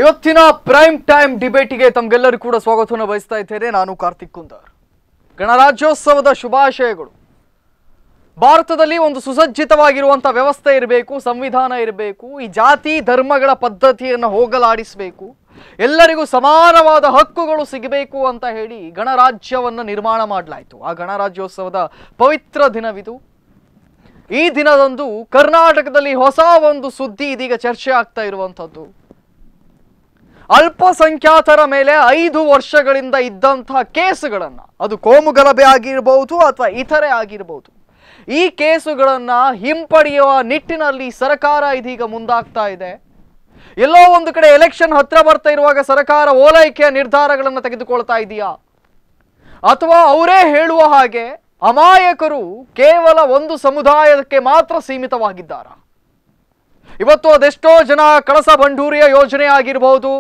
ಇವತ್ತಿನ prime time ಡಿಬೇಟಿಗೆ ತಮಗೆಲ್ಲರೂ ಕೂಡ ಸ್ವಾಗತವನ್ನು ಬಯಸ್ತಾ ಇದ್ದೇನೆ. ನಾನು ಕಾರ್ತಿಕ್ ಕುಂದರ್. ಗಣರಾಜ್ಯೋತ್ಸವದ ಶುಭಾಶಯಗಳು. ಭಾರತದಲ್ಲಿ ಒಂದು ಸುಸಜ್ಜಿತವಾಗಿರುವಂಥ ವ್ಯವಸ್ಥೆ ಇರಬೇಕು, ಸಂವಿಧಾನ ಇರಬೇಕು, ಈ ಜಾತಿ ಧರ್ಮಗಳ ಪದ್ಧತಿಯನ್ನು ಹೋಗಲಾಡಿಸಬೇಕು, ಎಲ್ಲರಿಗೂ ಸಮಾನವಾದ ಹಕ್ಕುಗಳು ಸಿಗಬೇಕು ಅಂತ ಹೇಳಿ ಗಣರಾಜ್ಯವನ್ನು ನಿರ್ಮಾಣ ಮಾಡಲಾಯಿತು. ಆ ಗಣರಾಜ್ಯೋತ್ಸವದ ಪವಿತ್ರ ದಿನವಿದು. ಈ ದಿನದಂದು ಕರ್ನಾಟಕದಲ್ಲಿ ಹೊಸ ಒಂದು ಸುದ್ದಿ ಇದೀಗ ಚರ್ಚೆ ಆಗ್ತಾ ಇರುವಂಥದ್ದು. ಅಲ್ಪಸಂಖ್ಯಾತರ ಮೇಲೆ 5 ವರ್ಷಗಳಿಂದ ಇದ್ದಂತಹ ಕೇಸುಗಳನ್ನು, ಅದು ಕೋಮುಗಲಭೆ ಆಗಿರಬಹುದು ಅಥವಾ ಇತರೆ ಆಗಿರಬಹುದು, ಈ ಕೇಸುಗಳನ್ನು ಹಿಂಪಡೆಯುವ ನಿಟ್ಟಿನಲ್ಲಿ ಸರ್ಕಾರ ಇದೀಗ ಮುಂದಾಗ್ತಾ ಇದೆ. ಎಲ್ಲೋ ಒಂದು ಕಡೆ ಎಲೆಕ್ಷನ್ ಹತ್ರ ಬರ್ತಾ ಇರುವಾಗ ಸರ್ಕಾರ ಓಲೈಕೆಯ ನಿರ್ಧಾರಗಳನ್ನು ತೆಗೆದುಕೊಳ್ತಾ ಇದೆಯಾ, ಅಥವಾ ಅವರೇ ಹೇಳುವ ಹಾಗೆ ಅಮಾಯಕರು ಕೇವಲ ಒಂದು ಸಮುದಾಯಕ್ಕೆ ಮಾತ್ರ ಸೀಮಿತವಾಗಿದ್ದಾರಾ? ಇವತ್ತು ಅದೆಷ್ಟೋ ಜನ ಕಳಸ ಬಂಡೂರಿಯ ಯೋಜನೆ ಆಗಿರಬಹುದು,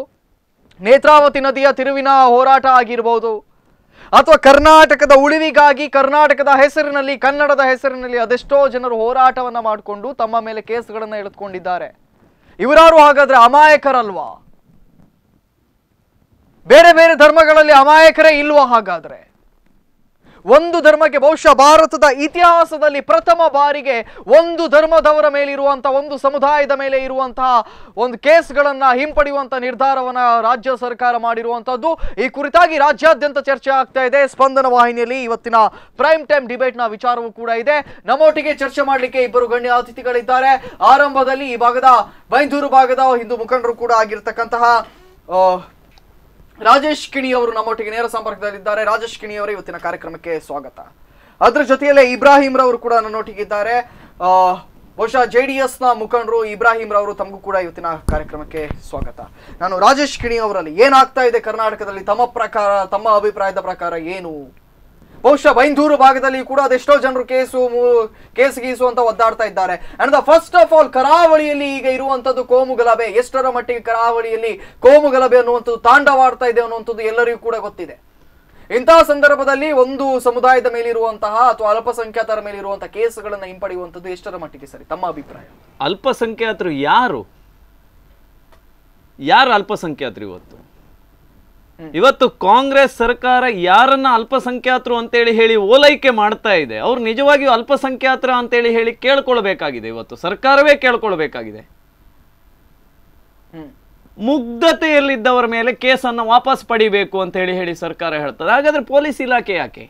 ನೇತ್ರಾವತಿ ನದಿಯ ತಿರುವಿನ ಹೋರಾಟ ಆಗಿರಬಹುದು, ಅಥವಾ ಕರ್ನಾಟಕದ ಉಳಿವಿಗಾಗಿ ಕರ್ನಾಟಕದ ಹೆಸರಿನಲ್ಲಿ, ಕನ್ನಡದ ಹೆಸರಿನಲ್ಲಿ ಅದೆಷ್ಟೋ ಜನರು ಹೋರಾಟವನ್ನು ಮಾಡಿಕೊಂಡು ತಮ್ಮ ಮೇಲೆ ಕೇಸುಗಳನ್ನು ಎಳೆದುಕೊಂಡಿದ್ದಾರೆ. ಇವರಾರು ಹಾಗಾದ್ರೆ ಅಮಾಯಕರಲ್ವಾ? ಬೇರೆ ಬೇರೆ ಧರ್ಮಗಳಲ್ಲಿ ಅಮಾಯಕರೇ ಇಲ್ವಾ? ಹಾಗಾದ್ರೆ ಒಂದು ಧರ್ಮಕ್ಕೆ, ಬಹುಶಃ ಭಾರತದ ಇತಿಹಾಸದಲ್ಲಿ ಪ್ರಥಮ ಬಾರಿಗೆ ಒಂದು ಧರ್ಮದವರ ಮೇಲೆ ಇರುವಂತಹ, ಒಂದು ಸಮುದಾಯದ ಮೇಲೆ ಇರುವಂತಹ ಒಂದು ಕೇಸ್ಗಳನ್ನ ಹಿಂಪಡೆಯುವಂತ ನಿರ್ಧಾರವನ್ನ ರಾಜ್ಯ ಸರ್ಕಾರ ಮಾಡಿರುವಂತದ್ದು. ಈ ಕುರಿತಾಗಿ ರಾಜ್ಯಾದ್ಯಂತ ಚರ್ಚೆ ಆಗ್ತಾ ಇದೆ. ಸ್ಪಂದನ ವಾಹಿನಿಯಲ್ಲಿ ಇವತ್ತಿನ ಪ್ರೈಮ್ ಟೈಮ್ ಡಿಬೇಟ್ ನ ವಿಚಾರವೂ ಕೂಡ ಇದೆ. ನಮ್ಮೊಟ್ಟಿಗೆ ಚರ್ಚೆ ಮಾಡಲಿಕ್ಕೆ ಇಬ್ಬರು ಗಣ್ಯ ಅತಿಥಿಗಳಿದ್ದಾರೆ. ಆರಂಭದಲ್ಲಿ ಈ ಭಾಗದ, ಬೈಂದೂರು ಭಾಗದ ಹಿಂದೂ ಮುಖಂಡರು ಕೂಡ ಆಗಿರ್ತಕ್ಕಂತಹ ರಾಜೇಶ್ ಕಿಣಿ ಅವರು ನಮ್ಮೊಟ್ಟಿಗೆ ನೇರ ಸಂಪರ್ಕದಲ್ಲಿದ್ದಾರೆ. ರಾಜೇಶ್ ಕಿಣಿ ಅವರೇ, ಇವತ್ತಿನ ಕಾರ್ಯಕ್ರಮಕ್ಕೆ ಸ್ವಾಗತ. ಅದರ ಜೊತೆಯಲ್ಲೇ ಇಬ್ರಾಹಿಂ ರವರು ಕೂಡ ನನ್ನೊಟ್ಟಿಗಿದ್ದಾರೆ. ಬಹುಶಃ JDS ನ ಮುಖಂಡರು ಇಬ್ರಾಹಿಂ ರವರು, ತಮಗೂ ಕೂಡ ಇವತ್ತಿನ ಕಾರ್ಯಕ್ರಮಕ್ಕೆ ಸ್ವಾಗತ. ನಾನು ರಾಜೇಶ್ ಕಿಣಿ ಅವರಲ್ಲಿ, ಏನಾಗ್ತಾ ಇದೆ ಕರ್ನಾಟಕದಲ್ಲಿ ತಮ್ಮ ಪ್ರಕಾರ, ತಮ್ಮ ಅಭಿಪ್ರಾಯದ ಪ್ರಕಾರ ಏನು? ಬಹುಶಃ ಬೈಂದೂರು ಭಾಗದಲ್ಲಿ ಕೂಡ ಅದೆಷ್ಟೋ ಜನರು ಕೇಸ್ ಗೀಸು ಅಂತ ಒದ್ದಾಡ್ತಾ ಇದ್ದಾರೆ. ಅಂಡ್ ಫಸ್ಟ್ ಆಫ್ ಆಲ್, ಕರಾವಳಿಯಲ್ಲಿ ಈಗ ಇರುವಂತದ್ದು ಕೋಮುಗಲಭೆ. ಎಷ್ಟರ ಮಟ್ಟಿಗೆ ಕರಾವಳಿಯಲ್ಲಿ ಕೋಮುಗಲಭೆ ಅನ್ನುವಂಥದ್ದು ತಾಂಡವಾಡ್ತಾ ಇದೆ ಅನ್ನುವಂಥದ್ದು ಎಲ್ಲರಿಗೂ ಕೂಡ ಗೊತ್ತಿದೆ. ಇಂತಹ ಸಂದರ್ಭದಲ್ಲಿ ಒಂದು ಸಮುದಾಯದ ಮೇಲಿರುವಂತಹ ಅಥವಾ ಅಲ್ಪಸಂಖ್ಯಾತರ ಮೇಲಿರುವಂತಹ ಕೇಸುಗಳನ್ನು ಹಿಂಪಡೆಯುವಂಥದ್ದು ಎಷ್ಟರ ಮಟ್ಟಿಗೆ ಸರಿ? ತಮ್ಮ ಅಭಿಪ್ರಾಯ. ಅಲ್ಪಸಂಖ್ಯಾತರು ಯಾರು ಅಲ್ಪಸಂಖ್ಯಾತರು? ಇವತ್ತು ಕಾಂಗ್ರೆಸ್ ಸರ್ಕಾರ ಯಾರನ್ನ ಅಲ್ಪಸಂಖ್ಯಾತರು ಅಂತೇಳಿ ಹೇಳಿ ಓಲೈಕೆ ಮಾಡ್ತಾ ಇದೆ, ಅವ್ರು ನಿಜವಾಗಿಯೂ ಅಲ್ಪಸಂಖ್ಯಾತರ ಅಂತೇಳಿ ಹೇಳಿ ಕೇಳ್ಕೊಳ್ಬೇಕಾಗಿದೆ. ಇವತ್ತು ಸರ್ಕಾರವೇ ಕೇಳ್ಕೊಳ್ಬೇಕಾಗಿದೆ. ಮುಗ್ಧತೆಯಲ್ಲಿದ್ದವರ ಮೇಲೆ ಕೇಸನ್ನು ವಾಪಸ್ ಪಡಿಬೇಕು ಅಂತ ಹೇಳಿ ಸರ್ಕಾರ ಹೇಳ್ತದೆ. ಹಾಗಾದ್ರೆ ಪೊಲೀಸ್ ಇಲಾಖೆ ಯಾಕೆ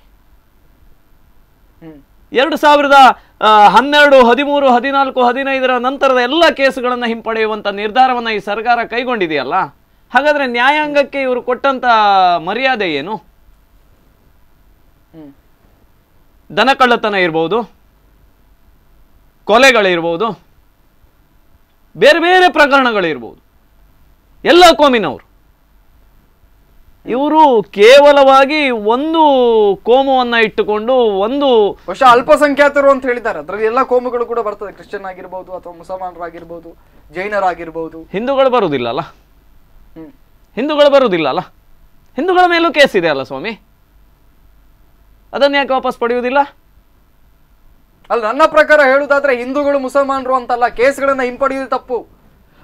2012, 13, 14, 15 ನಂತರದ ಎಲ್ಲ ಕೇಸುಗಳನ್ನು ಹಿಂಪಡೆಯುವಂತ ನಿರ್ಧಾರವನ್ನ ಈ ಸರ್ಕಾರ ಕೈಗೊಂಡಿದೆಯಲ್ಲ, ಹಾಗಾದ್ರೆ ನ್ಯಾಯಾಂಗಕ್ಕೆ ಇವರು ಕೊಟ್ಟಂತ ಮರ್ಯಾದೆ ಏನು? ದನ ಕಳ್ಳತನ ಇರ್ಬೋದು, ಕೊಲೆಗಳಿರ್ಬೋದು, ಬೇರೆ ಬೇರೆ ಪ್ರಕರಣಗಳಿರ್ಬೋದು, ಎಲ್ಲ ಕೋಮಿನವರು. ಇವರು ಕೇವಲವಾಗಿ ಒಂದು ಕೋಮುವನ್ನ ಇಟ್ಟುಕೊಂಡು ಒಂದು ಅಲ್ಪಸಂಖ್ಯಾತರು ಅಂತ ಹೇಳಿದ್ದಾರೆ. ಅದರಲ್ಲಿ ಎಲ್ಲ ಕೋಮುಗಳು ಕೂಡ ಬರ್ತದೆ. ಕ್ರಿಶ್ಚಿಯನ್ ಆಗಿರ್ಬೋದು, ಅಥವಾ ಮುಸಲ್ಮಾನರಾಗಿರ್ಬೋದು, ಜೈನರಾಗಿರ್ಬೋದು. ಹಿಂದೂಗಳು ಬರುವುದಿಲ್ಲ ಅಲ್ಲ? ಹಿಂದೂಗಳ ಮೇಲೂ ಕೇಸ್ ಇದೆ ಅಲ್ಲ ಸ್ವಾಮಿ, ಅದನ್ನ ಯಾಕೆ ವಾಪಸ್ ಪಡೆಯುವುದಿಲ್ಲ? ಅಲ್ಲ, ನನ್ನ ಪ್ರಕಾರ ಹೇಳುವುದಾದ್ರೆ ಹಿಂದೂಗಳು ಮುಸಲ್ಮಾನರು ಅಂತಲ್ಲ, ಕೇಸ್ಗಳನ್ನ ಹಿಂಪಡೆಯುವುದು ತಪ್ಪು.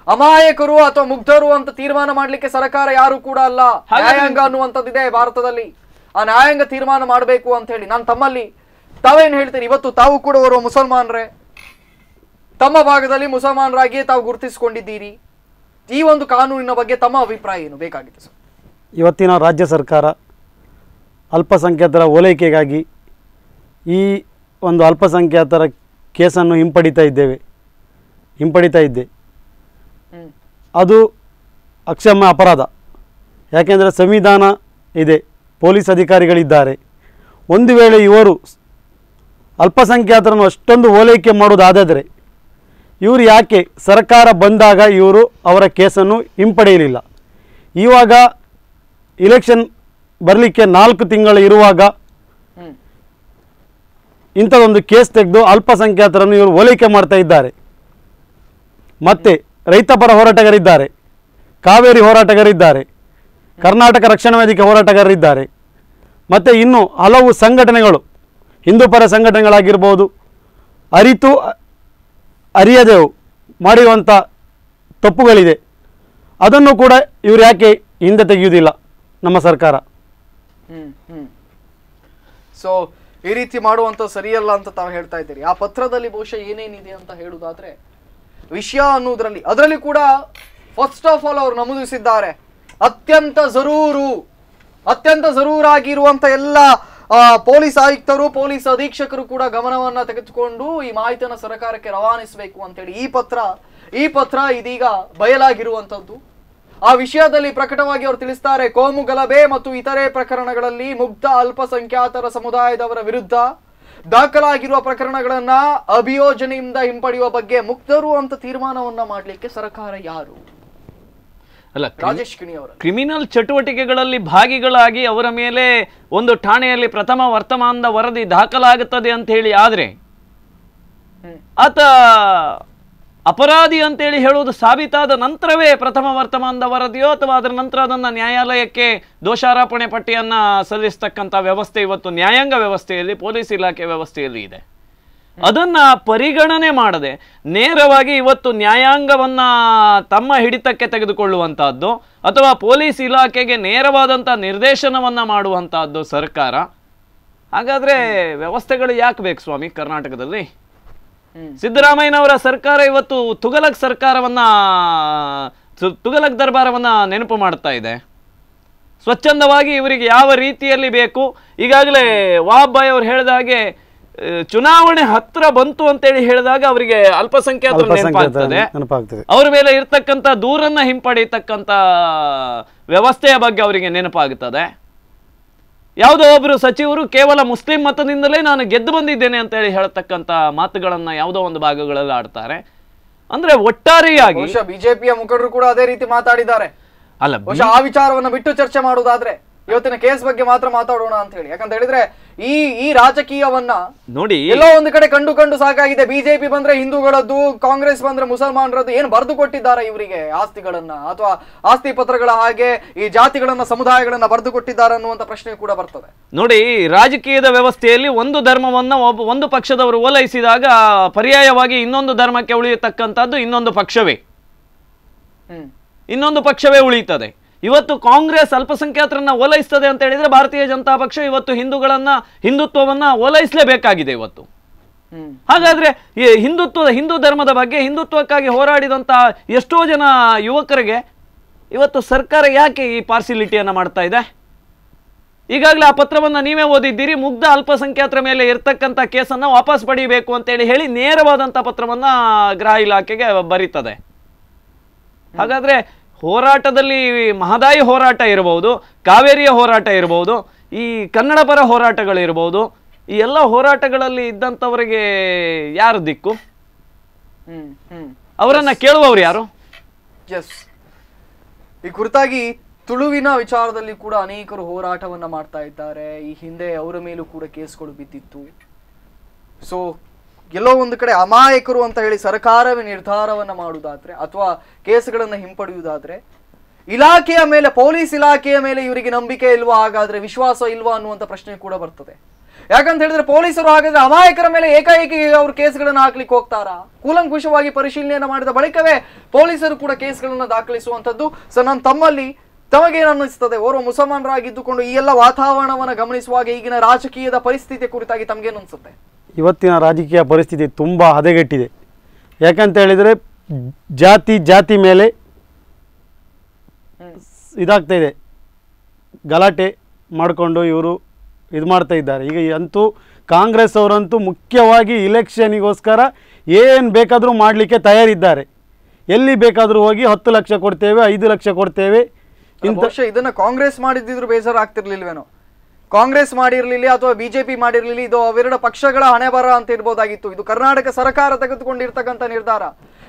ಅಮಾಯಕರು ಅಥವಾ ಮುಗ್ಧರು ಅಂತ ತೀರ್ಮಾನ ಮಾಡ್ಲಿಕ್ಕೆ ಸರ್ಕಾರ ಯಾರು ಕೂಡ ಅಲ್ಲ. ನ್ಯಾಯಾಂಗ ಅನ್ನುವಂಥದ್ದಿದೆ ಭಾರತದಲ್ಲಿ. ಆ ನ್ಯಾಯಾಂಗ ತೀರ್ಮಾನ ಮಾಡಬೇಕು ಅಂತ ಹೇಳಿ ನಾನು ತಮ್ಮಲ್ಲಿ, ತಾವೇನು ಹೇಳ್ತೀರಿ? ಇವತ್ತು ತಾವು ಕೂಡ ಓರ್ವ ಮುಸಲ್ಮಾನರೇ, ತಮ್ಮ ಭಾಗದಲ್ಲಿ ಮುಸಲ್ಮಾನರಾಗಿಯೇ ತಾವು ಗುರುತಿಸಿಕೊಂಡಿದ್ದೀರಿ. ಈ ಒಂದು ಕಾನೂನಿನ ಬಗ್ಗೆ ತಮ್ಮ ಅಭಿಪ್ರಾಯ ಏನು ಬೇಕಾಗಿತ್ತು ಸರ್? ಇವತ್ತಿನ ರಾಜ್ಯ ಸರ್ಕಾರ ಅಲ್ಪಸಂಖ್ಯಾತರ ಓಲೈಕೆಗಾಗಿ ಈ ಒಂದು ಅಲ್ಪಸಂಖ್ಯಾತರ ಕೇಸನ್ನು ಹಿಂಪಡಿತಾ ಇದ್ದೆ. ಅದು ಅಕ್ಷಮ್ಯ ಅಪರಾಧ. ಯಾಕೆಂದರೆ ಸಂವಿಧಾನ ಇದೆ, ಪೊಲೀಸ್ ಅಧಿಕಾರಿಗಳಿದ್ದಾರೆ. ಒಂದು ವೇಳೆ ಇವರು ಅಲ್ಪಸಂಖ್ಯಾತರನ್ನು ಅಷ್ಟೊಂದು ಓಲೈಕೆ ಮಾಡೋದಾದರೆ ಇವರು ಯಾಕೆ ಸರ್ಕಾರ ಬಂದಾಗ ಇವರು ಅವರ ಕೇಸನ್ನು ಹಿಂಪಡೆಯಲಿಲ್ಲ? ಇವಾಗ ಇಲೆಕ್ಷನ್ ಬರಲಿಕ್ಕೆ 4 ತಿಂಗಳು ಇರುವಾಗ ಇಂಥದೊಂದು ಕೇಸ್ ತೆಗೆದು ಅಲ್ಪಸಂಖ್ಯಾತರನ್ನು ಇವರು ಓಲೈಕೆ ಮಾಡ್ತಾ ಇದ್ದಾರೆ. ಮತ್ತು ರೈತಪರ ಹೋರಾಟಗಾರಿದ್ದಾರೆ, ಕಾವೇರಿ ಹೋರಾಟಗಾರಿದ್ದಾರೆ, ಕರ್ನಾಟಕ ರಕ್ಷಣಾ ವೇದಿಕೆ ಹೋರಾಟಗಾರರಿದ್ದಾರೆ, ಮತ್ತು ಇನ್ನೂ ಹಲವು ಸಂಘಟನೆಗಳು, ಹಿಂದೂ ಪರ ಸಂಘಟನೆಗಳಾಗಿರ್ಬೋದು, ಅರಿಯದೆ ಮಾಡಿರುವಂಥ ತಪ್ಪುಗಳಿದೆ. ಅದನ್ನು ಕೂಡ ಇವರು ಯಾಕೆ ಹಿಂದೆ ತೆಗೆಯುವುದಿಲ್ಲ ನಮ್ಮ ಸರ್ಕಾರ? ಸೊ ಈ ರೀತಿ ಮಾಡುವಂತ ಸರಿಯಲ್ಲ ಅಂತ ತಾವು ಹೇಳ್ತಾ ಇದ್ದೀರಿ. ಆ ಪತ್ರದಲ್ಲಿ ಬಹುಶಃ ಏನೇನಿದೆ ಅಂತ ಹೇಳುವುದಾದ್ರೆ ವಿಷಯ ಅನ್ನುವುದರಲ್ಲಿ ಅದರಲ್ಲಿ ಕೂಡ ಫಸ್ಟ್ ಆಫ್ ಆಲ್ ಅವರು ನಮೂದಿಸಿದ್ದಾರೆ, ಅತ್ಯಂತ ಜರೂರಾಗಿರುವಂತ ಎಲ್ಲ ಪೊಲೀಸ್ ಆಯುಕ್ತರು, ಪೊಲೀಸ್ ಅಧೀಕ್ಷಕರು ಕೂಡ ಗಮನವನ್ನ ತೆಗೆದುಕೊಂಡು ಈ ಮಾಹಿತಿಯನ್ನು ಸರ್ಕಾರಕ್ಕೆ ರವಾನಿಸಬೇಕು ಅಂತೇಳಿ ಈ ಪತ್ರ ಇದೀಗ ಬಯಲಾಗಿರುವಂತದ್ದು. ಆ ವಿಷಯದಲ್ಲಿ ಪ್ರಕಟವಾಗಿ ಅವರು ತಿಳಿಸ್ತಾರೆ, ಕೋಮು ಗಲಭೆ ಮತ್ತು ಇತರೆ ಪ್ರಕರಣಗಳಲ್ಲಿ ಮುಗ್ಧ ಅಲ್ಪಸಂಖ್ಯಾತರ ಸಮುದಾಯದವರ ವಿರುದ್ಧ ದಾಖಲಾಗಿರುವ ಪ್ರಕರಣಗಳನ್ನ ಅಭಿಯೋಜನೆಯಿಂದ ಹಿಂಪಡೆಯುವ ಬಗ್ಗೆ ಮುಕ್ತರು ಅಂತ ತೀರ್ಮಾನವನ್ನ ಮಾಡಲಿಕ್ಕೆ ಸರ್ಕಾರ ಯಾರು? ಅಲ್ಲ, ರಾಜೇಶ್ ಕಿಣಿ ಅವರ ಕ್ರಿಮಿನಲ್ ಚಟುವಟಿಕೆಗಳಲ್ಲಿ ಭಾಗಿಗಳಾಗಿ ಅವರ ಮೇಲೆ ಒಂದು ಠಾಣೆಯಲ್ಲಿ ಪ್ರಥಮ ವರ್ತಮಾನದ ವರದಿ ದಾಖಲಾಗುತ್ತದೆ ಅಂತ ಹೇಳಿ ಆದ್ರೆ ಆತ ಅಪರಾಧಿ ಅಂತೇಳಿ ಹೇಳುವುದು ಸಾಬೀತಾದ ನಂತರವೇ ಪ್ರಥಮ ವರ್ತಮಾನದ ವರದಿಯೋ ಅಥವಾ ಅದರ ನಂತರ ಅದನ್ನು ನ್ಯಾಯಾಲಯಕ್ಕೆ ದೋಷಾರೋಪಣೆ ಪಟ್ಟಿಯನ್ನ ಸಲ್ಲಿಸ್ತಕ್ಕಂಥ ವ್ಯವಸ್ಥೆ ಇವತ್ತು ನ್ಯಾಯಾಂಗ ವ್ಯವಸ್ಥೆಯಲ್ಲಿ, ಪೊಲೀಸ್ ಇಲಾಖೆ ವ್ಯವಸ್ಥೆಯಲ್ಲಿ ಇದೆ. ಅದನ್ನ ಪರಿಗಣನೆ ಮಾಡದೆ ನೇರವಾಗಿ ಇವತ್ತು ನ್ಯಾಯಾಂಗವನ್ನ ತಮ್ಮ ಹಿಡಿತಕ್ಕೆ ತೆಗೆದುಕೊಳ್ಳುವಂತಹದ್ದು ಅಥವಾ ಪೊಲೀಸ್ ಇಲಾಖೆಗೆ ನೇರವಾದಂಥ ನಿರ್ದೇಶನವನ್ನ ಮಾಡುವಂತಹದ್ದು ಸರ್ಕಾರ. ಹಾಗಾದ್ರೆ ವ್ಯವಸ್ಥೆಗಳು ಯಾಕೆ ಬೇಕು ಸ್ವಾಮಿ ಕರ್ನಾಟಕದಲ್ಲಿ? ಸಿದ್ದರಾಮಯ್ಯನವರ ಸರ್ಕಾರ ಇವತ್ತು ತುಘಲಕ್ ದರ್ಬಾರವನ್ನ ನೆನಪು ಮಾಡ್ತಾ ಇದೆ. ಸ್ವಚ್ಛಂದವಾಗಿ ಇವರಿಗೆ ಯಾವ ರೀತಿಯಲ್ಲಿ ಬೇಕು, ಈಗಾಗಲೇ ವಾಬ್ ಬಾಯ್ ಅವರು ಹೇಳಿದ ಹಾಗೆ ಚುನಾವಣೆ ಹತ್ರ ಬಂತು ಅಂತೇಳಿ ಹೇಳಿದಾಗ ಅವರಿಗೆ ಅಲ್ಪಸಂಖ್ಯಾತರು ನೆನಪಾಗ್ತದೆ, ಅವರ ಮೇಲೆ ಇರ್ತಕ್ಕಂಥ ದೂರನ್ನ ಹಿಂಪಡೆಯತಕ್ಕಂಥ ವ್ಯವಸ್ಥೆಯ ಬಗ್ಗೆ ಅವರಿಗೆ ನೆನಪಾಗುತ್ತದೆ. ಯಾವುದೋ ಒಬ್ಬರು ಸಚಿವರು ಕೇವಲ ಮುಸ್ಲಿಂ ಮತದಿಂದಲೇ ನಾನು ಗೆದ್ದು ಬಂದಿದ್ದೇನೆ ಅಂತ ಹೇಳಿ ಹೇಳತಕ್ಕಂಥ ಮಾತುಗಳನ್ನ ಯಾವುದೋ ಒಂದು ಭಾಗಗಳಲ್ಲಿ ಆಡ್ತಾರೆ. ಅಂದ್ರೆ ಒಟ್ಟಾರೆಯಾಗಿ ಬಿಜೆಪಿಯ ಮುಖಂಡರು ಕೂಡ ಅದೇ ರೀತಿ ಮಾತಾಡಿದ್ದಾರೆ. ಅಲ್ಲ, ಆ ವಿಚಾರವನ್ನ ಬಿಟ್ಟು ಚರ್ಚೆ ಮಾಡುವುದಾದ್ರೆ ಇವತ್ತಿನ ಕೇಸ್ ಬಗ್ಗೆ ಮಾತ್ರ ಮಾತಾಡೋಣ ಅಂತ ಹೇಳಿ. ಯಾಕಂತ ಹೇಳಿದ್ರೆ ಈ ರಾಜಕೀಯವನ್ನ ನೋಡಿ, ಎಲ್ಲೋ ಒಂದು ಕಡೆ ಕಂಡು ಸಾಕಾಗಿದೆ. ಬಿಜೆಪಿ ಬಂದ್ರೆ ಹಿಂದೂಗಳದ್ದು, ಕಾಂಗ್ರೆಸ್ ಬಂದ್ರೆ ಮುಸಲ್ಮಾನರದ್ದು ಏನು ಬರೆದು ಕೊಟ್ಟಿದ್ದಾರೆ ಇವರಿಗೆ ಆಸ್ತಿಗಳನ್ನ, ಅಥವಾ ಆಸ್ತಿ ಪತ್ರಗಳ ಹಾಗೆ ಈ ಜಾತಿಗಳನ್ನ, ಸಮುದಾಯಗಳನ್ನ ಬರೆದು ಕೊಟ್ಟಿದ್ದಾರೆ ಅನ್ನುವಂತ ಪ್ರಶ್ನೆ ಕೂಡ ಬರ್ತದೆ. ನೋಡಿ, ರಾಜಕೀಯದ ವ್ಯವಸ್ಥೆಯಲ್ಲಿ ಒಂದು ಧರ್ಮವನ್ನ ಒಂದು ಪಕ್ಷದವರು ಓಲೈಸಿದಾಗ ಪರ್ಯಾಯವಾಗಿ ಇನ್ನೊಂದು ಧರ್ಮಕ್ಕೆ ಉಳಿಯತಕ್ಕಂಥದ್ದು ಇನ್ನೊಂದು ಪಕ್ಷವೇ ಉಳಿಯುತ್ತದೆ. ಇವತ್ತು ಕಾಂಗ್ರೆಸ್ ಅಲ್ಪಸಂಖ್ಯಾತರನ್ನ ಓಲೈಸ್ತದೆ ಅಂತ ಹೇಳಿದ್ರೆ ಭಾರತೀಯ ಜನತಾ ಪಕ್ಷ ಇವತ್ತು ಹಿಂದುತ್ವವನ್ನ ಓಲೈಸಲೇಬೇಕಾಗಿದೆ ಇವತ್ತು. ಹಾಗಾದ್ರೆ ಈ ಹಿಂದೂ ಧರ್ಮದ ಬಗ್ಗೆ, ಹಿಂದುತ್ವಕ್ಕಾಗಿ ಹೋರಾಡಿದಂತಹ ಎಷ್ಟೋ ಜನ ಯುವಕರಿಗೆ ಇವತ್ತು ಸರ್ಕಾರ ಯಾಕೆ ಈ ಪಾರ್ಸಿಲಿಟಿಯನ್ನ ಮಾಡ್ತಾ ಇದೆ? ಈಗಾಗಲೇ ಆ ಪತ್ರವನ್ನ ನೀವೇ ಓದಿದ್ದೀರಿ. ಮುಗ್ಧ ಅಲ್ಪಸಂಖ್ಯಾತರ ಮೇಲೆ ಇರ್ತಕ್ಕಂಥ ಕೇಸನ್ನ ವಾಪಸ್ ಪಡೆಯಬೇಕು ಅಂತೇಳಿ ಹೇಳಿ ನೇರವಾದಂಥ ಪತ್ರವನ್ನ ಗೃಹ ಇಲಾಖೆಗೆ ಬರೀತದೆ. ಹಾಗಾದ್ರೆ ಹೋರಾಟದಲ್ಲಿ ಮಹದಾಯಿ ಹೋರಾಟ ಇರಬಹುದು, ಕಾವೇರಿಯ ಹೋರಾಟ ಇರಬಹುದು, ಈ ಕನ್ನಡ ಪರ ಹೋರಾಟಗಳಿರ್ಬೋದು, ಈ ಎಲ್ಲ ಹೋರಾಟಗಳಲ್ಲಿ ಇದ್ದಂಥವರಿಗೆ ಯಾರು ದಿಕ್ಕು? ಅವರನ್ನ ಕೇಳುವವರು ಯಾರು? ಈ ಕುರಿತಾಗಿ ತುಳುವಿನ ವಿಚಾರದಲ್ಲಿ ಕೂಡ ಅನೇಕರು ಹೋರಾಟವನ್ನ ಮಾಡ್ತಾ ಇದ್ದಾರೆ. ಈ ಹಿಂದೆ ಅವರ ಮೇಲೂ ಕೂಡ ಕೇಸ್ಗಳು ಬಿದ್ದಿತ್ತು. ಸೊ ಎಲ್ಲೋ ಒಂದು ಕಡೆ ಅಮಾಯಕರು ಅಂತ ಹೇಳಿ ಸರ್ಕಾರವೇ ನಿರ್ಧಾರವನ್ನ ಮಾಡುವುದಾದ್ರೆ ಅಥವಾ ಕೇಸ್ಗಳನ್ನ ಹಿಂಪಡೆಯುವುದಾದ್ರೆ ಇಲಾಖೆಯ ಮೇಲೆ, ಪೊಲೀಸ್ ಇಲಾಖೆಯ ಮೇಲೆ ಇವರಿಗೆ ನಂಬಿಕೆ ಇಲ್ವಾ, ಹಾಗಾದ್ರೆ ವಿಶ್ವಾಸ ಇಲ್ವಾ ಅನ್ನುವಂತ ಪ್ರಶ್ನೆ ಕೂಡ ಬರ್ತದೆ. ಯಾಕಂತ ಹೇಳಿದ್ರೆ ಪೊಲೀಸರು ಹಾಗಾದ್ರೆ ಅಮಾಯಕರ ಮೇಲೆ ಏಕಾಏಕಿ ಅವರು ಕೇಸ್ಗಳನ್ನ ಹಾಕ್ಲಿಕ್ಕೆ ಹೋಗ್ತಾರಾ? ಕೂಲಂಕುಷವಾಗಿ ಪರಿಶೀಲನೆಯನ್ನ ಮಾಡಿದ ಬಳಿಕವೇ ಪೊಲೀಸರು ಕೂಡ ಕೇಸ್ಗಳನ್ನ ದಾಖಲಿಸುವಂತದ್ದು. ಸೊ ತಮಗೇನು ಅನ್ನಿಸ್ತದೆ, ಓರ್ವ ಮುಸಲ್ಮಾನರಾಗಿದ್ದುಕೊಂಡು ಈ ಎಲ್ಲ ವಾತಾವರಣವನ್ನ ಗಮನಿಸುವಾಗ ಈಗಿನ ರಾಜಕೀಯದ ಪರಿಸ್ಥಿತಿಯ ಕುರಿತಾಗಿ ತಮಗೇನು ಅನ್ಸುತ್ತೆ? ಇವತ್ತಿನ ರಾಜಕೀಯ ಪರಿಸ್ಥಿತಿ ತುಂಬ ಹದಗೆಟ್ಟಿದೆ. ಯಾಕಂತ ಹೇಳಿದರೆ ಜಾತಿ ಮೇಲೆ ಇದಾಗ್ತಾ ಇದೆ, ಗಲಾಟೆ ಮಾಡಿಕೊಂಡು ಇವರು ಇದು ಮಾಡ್ತಾ ಇದ್ದಾರೆ. ಈಗ ಅಂತೂ ಕಾಂಗ್ರೆಸ್ ಅವರಂತೂ ಮುಖ್ಯವಾಗಿ ಇಲೆಕ್ಷನಿಗೋಸ್ಕರ ಏನು ಬೇಕಾದರೂ ಮಾಡಲಿಕ್ಕೆ ತಯಾರಿದ್ದಾರೆ. ಎಲ್ಲಿ ಬೇಕಾದರೂ ಹೋಗಿ 10 ಲಕ್ಷ ಕೊಡ್ತೇವೆ, 5 ಲಕ್ಷ ಕೊಡ್ತೇವೆ. ಇದನ್ನ ಕಾಂಗ್ರೆಸ್ ಮಾಡಿದ್ರು ಬೇಜಾರಾಗ್ತಿರ್ಲಿಲ್ವೇನೋ? ಕಾಂಗ್ರೆಸ್ ಮಾಡಿರ್ಲಿಲ್ಲ ಅಥವಾ ಬಿಜೆಪಿ ಮಾಡಿರ್ಲಿಲ್ಲ, ಇದು ಅವೆರಡು ಪಕ್ಷಗಳ ಹಣೆ ಬರ ಅಂತ ಇರ್ಬೋದಾಗಿತ್ತು. ಇದು ಕರ್ನಾಟಕ ಸರ್ಕಾರ ತೆಗೆದುಕೊಂಡಿರ್ತಕ್ಕಂಥ ನಿರ್ಧಾರ.